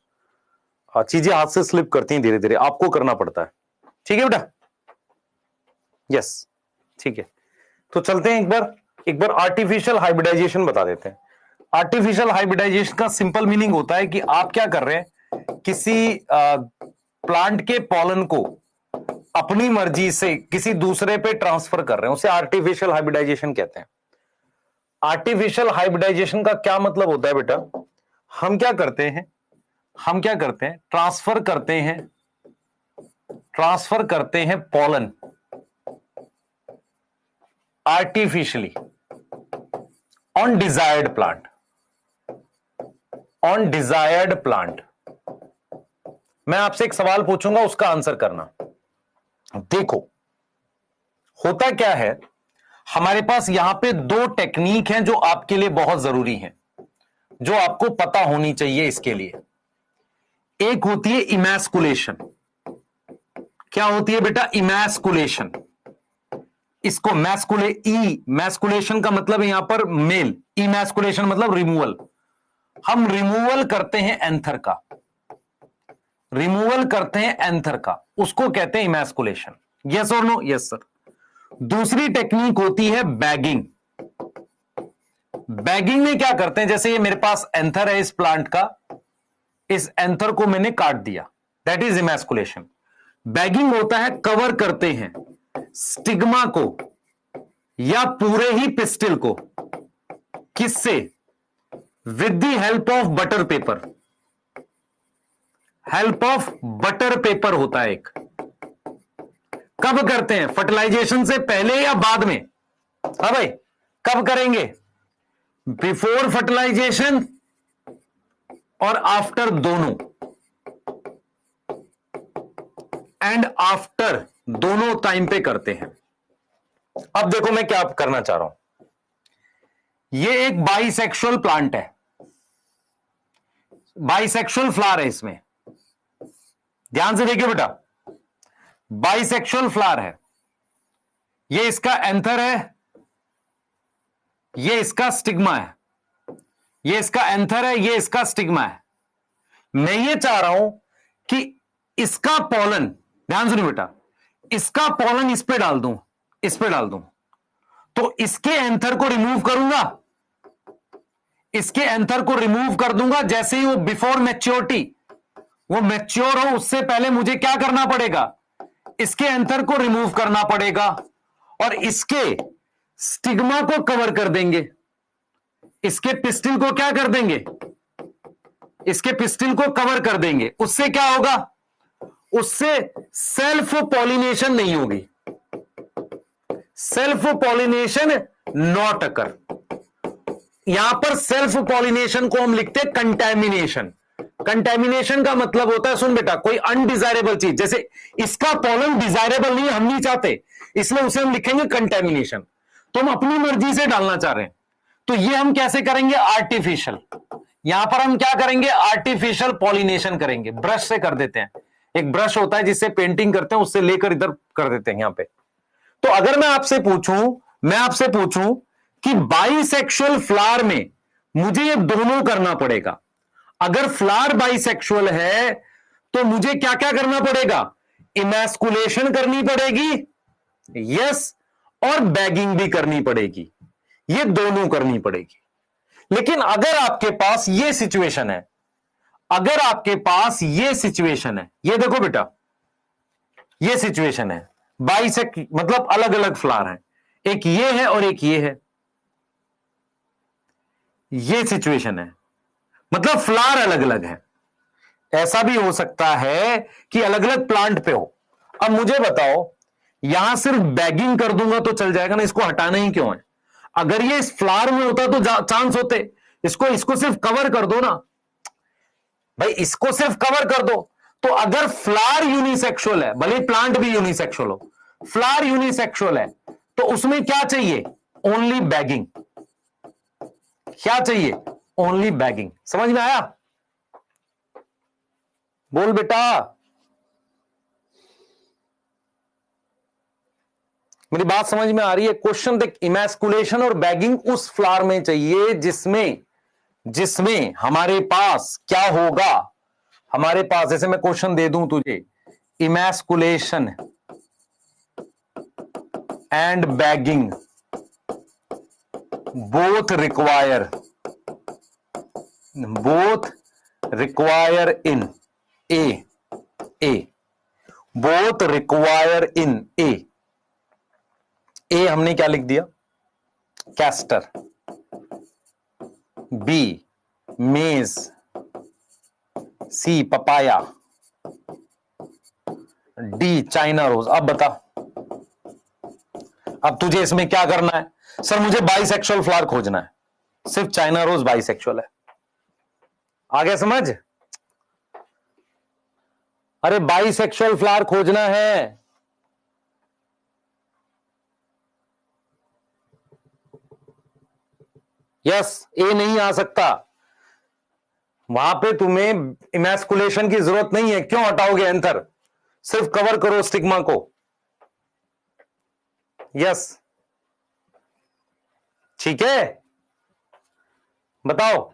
चीजें हाथ से स्लिप करती हैं धीरे धीरे, आपको करना पड़ता है। ठीक है बेटा, यस, ठीक है। तो चलते हैं एक बार आर्टिफिशियल हाइब्रिडाइजेशन बता देते हैं। आर्टिफिशियल हाइब्रिडाइजेशन का सिंपल मीनिंग होता है कि आप क्या कर रहे हैं, किसी प्लांट के पॉलन को अपनी मर्जी से किसी दूसरे पे ट्रांसफर कर रहे हैं, उसे आर्टिफिशियल हाइब्रिडाइजेशन कहते हैं। आर्टिफिशियल हाइब्रिडाइजेशन का क्या मतलब होता है बेटा, हम क्या करते हैं, ट्रांसफर करते हैं pollen artificially on desired plant. मैं आपसे एक सवाल पूछूंगा, उसका आंसर करना। देखो होता क्या है, हमारे पास यहां पे 2 टेक्निक हैं जो आपके लिए बहुत जरूरी हैं, जो आपको पता होनी चाहिए इसके लिए। एक होती है इमैस्कुलेशन। क्या होती है बेटा, इमैस्कुलेशन। इसको मैस्कुलेशन का मतलब है यहां पर मेल, इमैस्कुलेशन मतलब रिमूवल। हम रिमूवल करते हैं एंथर का, उसको कहते हैं इमैस्कुलेशन। यस और नो? Yes sir. दूसरी टेक्निक होती है बैगिंग। बैगिंग में क्या करते हैं, जैसे ये मेरे पास एंथर है इस प्लांट का, इस एंथर को मैंने काट दिया, दैट इज इमैस्कुलेशन। बैगिंग होता है कवर करते हैं स्टिग्मा को या पूरे ही पिस्टिल को, किससे, with the help of butter paper. Help of butter paper होता है एक। कब करते हैं, फर्टिलाइजेशन से पहले या बाद में? हाँ भाई, कब करेंगे, बिफोर फर्टिलाइजेशन और आफ्टर दोनों, एंड आफ्टर दोनों टाइम पे करते हैं। अब देखो मैं क्या करना चाह रहा हूं, ये एक बाइसेक्सुअल प्लांट है, बाइसेक्सुअल फ्लावर है इसमें, ध्यान से देखिए बेटा, बाइसेक्सुअल फ्लावर है। ये इसका एंथर है, ये इसका स्टिग्मा है, ये इसका एंथर है, ये इसका स्टिग्मा है। मैं ये चाह रहा हूं कि इसका पॉलन, ध्यान सुनिए बेटा, इसका पॉलन इस पे डाल दूं, तो इसके एंथर को रिमूव करूंगा, इसके एंथर को रिमूव कर दूंगा। जैसे ही वो बिफोर मैच्योरिटी वो मैच्योर हो उससे पहले मुझे क्या करना पड़ेगा, इसके एंथर को रिमूव करना पड़ेगा और इसके स्टिग्मा को कवर कर देंगे, इसके पिस्टिल को क्या कर देंगे, इसके पिस्टिल को कवर कर देंगे। उससे क्या होगा, उससे सेल्फ पॉलिनेशन नहीं होगी, सेल्फ पॉलिनेशन नॉट अकर। यहां पर सेल्फ पॉलिनेशन को हम लिखते हैं कंटैमिनेशन। कंटैमिनेशन का मतलब होता है, सुन बेटा, कोई अनडिजायरेबल चीज, जैसे इसका पॉलन डिजायरेबल नहीं, हम नहीं चाहते, इसलिए उसे हम लिखेंगे कंटैमिनेशन। तो हम अपनी मर्जी से डालना चाह रहे हैं, तो ये हम कैसे करेंगे, आर्टिफिशियल। यहां पर हम क्या करेंगे, आर्टिफिशियल पॉलिनेशन करेंगे, ब्रश से कर देते हैं। एक ब्रश होता है जिससे पेंटिंग करते हैं, उससे लेकर इधर कर देते हैं यहां पे। तो अगर मैं आपसे पूछूं कि बाइसेक्सुअल फ्लावर में मुझे ये दोनों करना पड़ेगा, अगर फ्लावर बाइसेक्सुअल है तो मुझे क्या क्या करना पड़ेगा, इमैस्कुलेशन करनी पड़ेगी, यस, और बैगिंग भी करनी पड़ेगी, ये दोनों करनी पड़ेगी। लेकिन अगर आपके पास ये सिचुएशन है, अगर आपके पास ये सिचुएशन है, ये देखो बेटा, ये सिचुएशन है, बाइसेक्ट मतलब अलग अलग फ्लावर हैं, एक ये है और एक ये है, ये सिचुएशन है, मतलब फ्लावर अलग अलग है। ऐसा भी हो सकता है कि अलग अलग प्लांट पे हो। अब मुझे बताओ, यहां सिर्फ बैगिंग कर दूंगा तो चल जाएगा ना, इसको हटाना ही क्यों है? अगर ये इस फ्लावर में होता तो चांस होते, इसको सिर्फ कवर कर दो ना भाई, इसको सिर्फ कवर कर दो। तो अगर फ्लावर यूनिसेक्सुअल है, भले प्लांट भी यूनिसेक्सुअल हो, फ्लावर यूनिसेक्सुअल है, तो उसमें क्या चाहिए, ओनली बैगिंग। क्या चाहिए, ओनली बैगिंग। समझ में आया? बोल बेटा, मेरी बात समझ में आ रही है? क्वेश्चन देख, इमैस्कुलेशन और बैगिंग उस फ्लावर में चाहिए जिसमें हमारे पास क्या होगा, हमारे पास, जैसे मैं क्वेश्चन दे दूं तुझे, emasculation and bagging both require in A, both require in A हमने क्या लिख दिया, castor, B maize, C papaya, D china rose. अब बता, अब तुझे इसमें क्या करना है? सर मुझे बाइसेक्सुअल फ्लावर खोजना है, सिर्फ चाइना रोज बाइसेक्सुअल है। आ गया समझ? अरे बाइसेक्सुअल फ्लावर खोजना है। यस, ए नहीं आ सकता, वहां पे तुम्हें इमैस्कुलेशन की जरूरत नहीं है। क्यों हटाओगे एंथर, सिर्फ कवर करो स्टिग्मा को। यस, ठीक है, बताओ।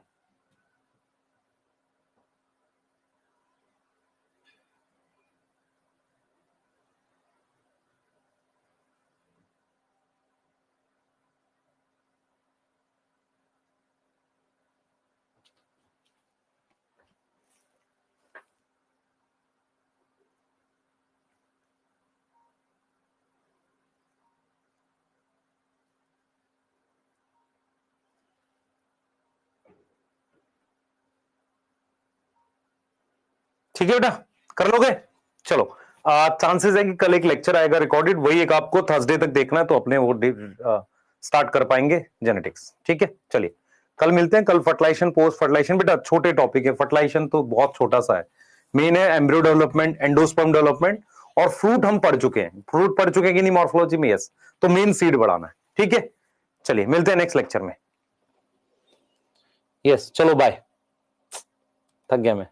ठीक है बेटा, कर लोगे? चलो, चांसेस है कि कल एक लेक्चर आएगा रिकॉर्डेड, वही एक आपको थर्सडे तक देखना है, तो अपने वो स्टार्ट कर पाएंगे जेनेटिक्स। ठीक है, चलिए कल मिलते हैं। कल फर्टिलाइजेशन, पोस्ट फर्टिलाइजेशन, बेटा छोटे टॉपिक है, फर्टिलाइजेशन तो बहुत छोटा सा है, मेन है एम्ब्रियो डेवलपमेंट, एंडोस्पर्म डेवलपमेंट, और फ्रूट हम पढ़ चुके हैं। फ्रूट पढ़ चुके हैं कि नहीं मॉर्फोलॉजी में? यस, तो मेन सीड बढ़ाना है। ठीक है, चलिए मिलते हैं नेक्स्ट लेक्चर में। यस, चलो बाय, थक गया मैं।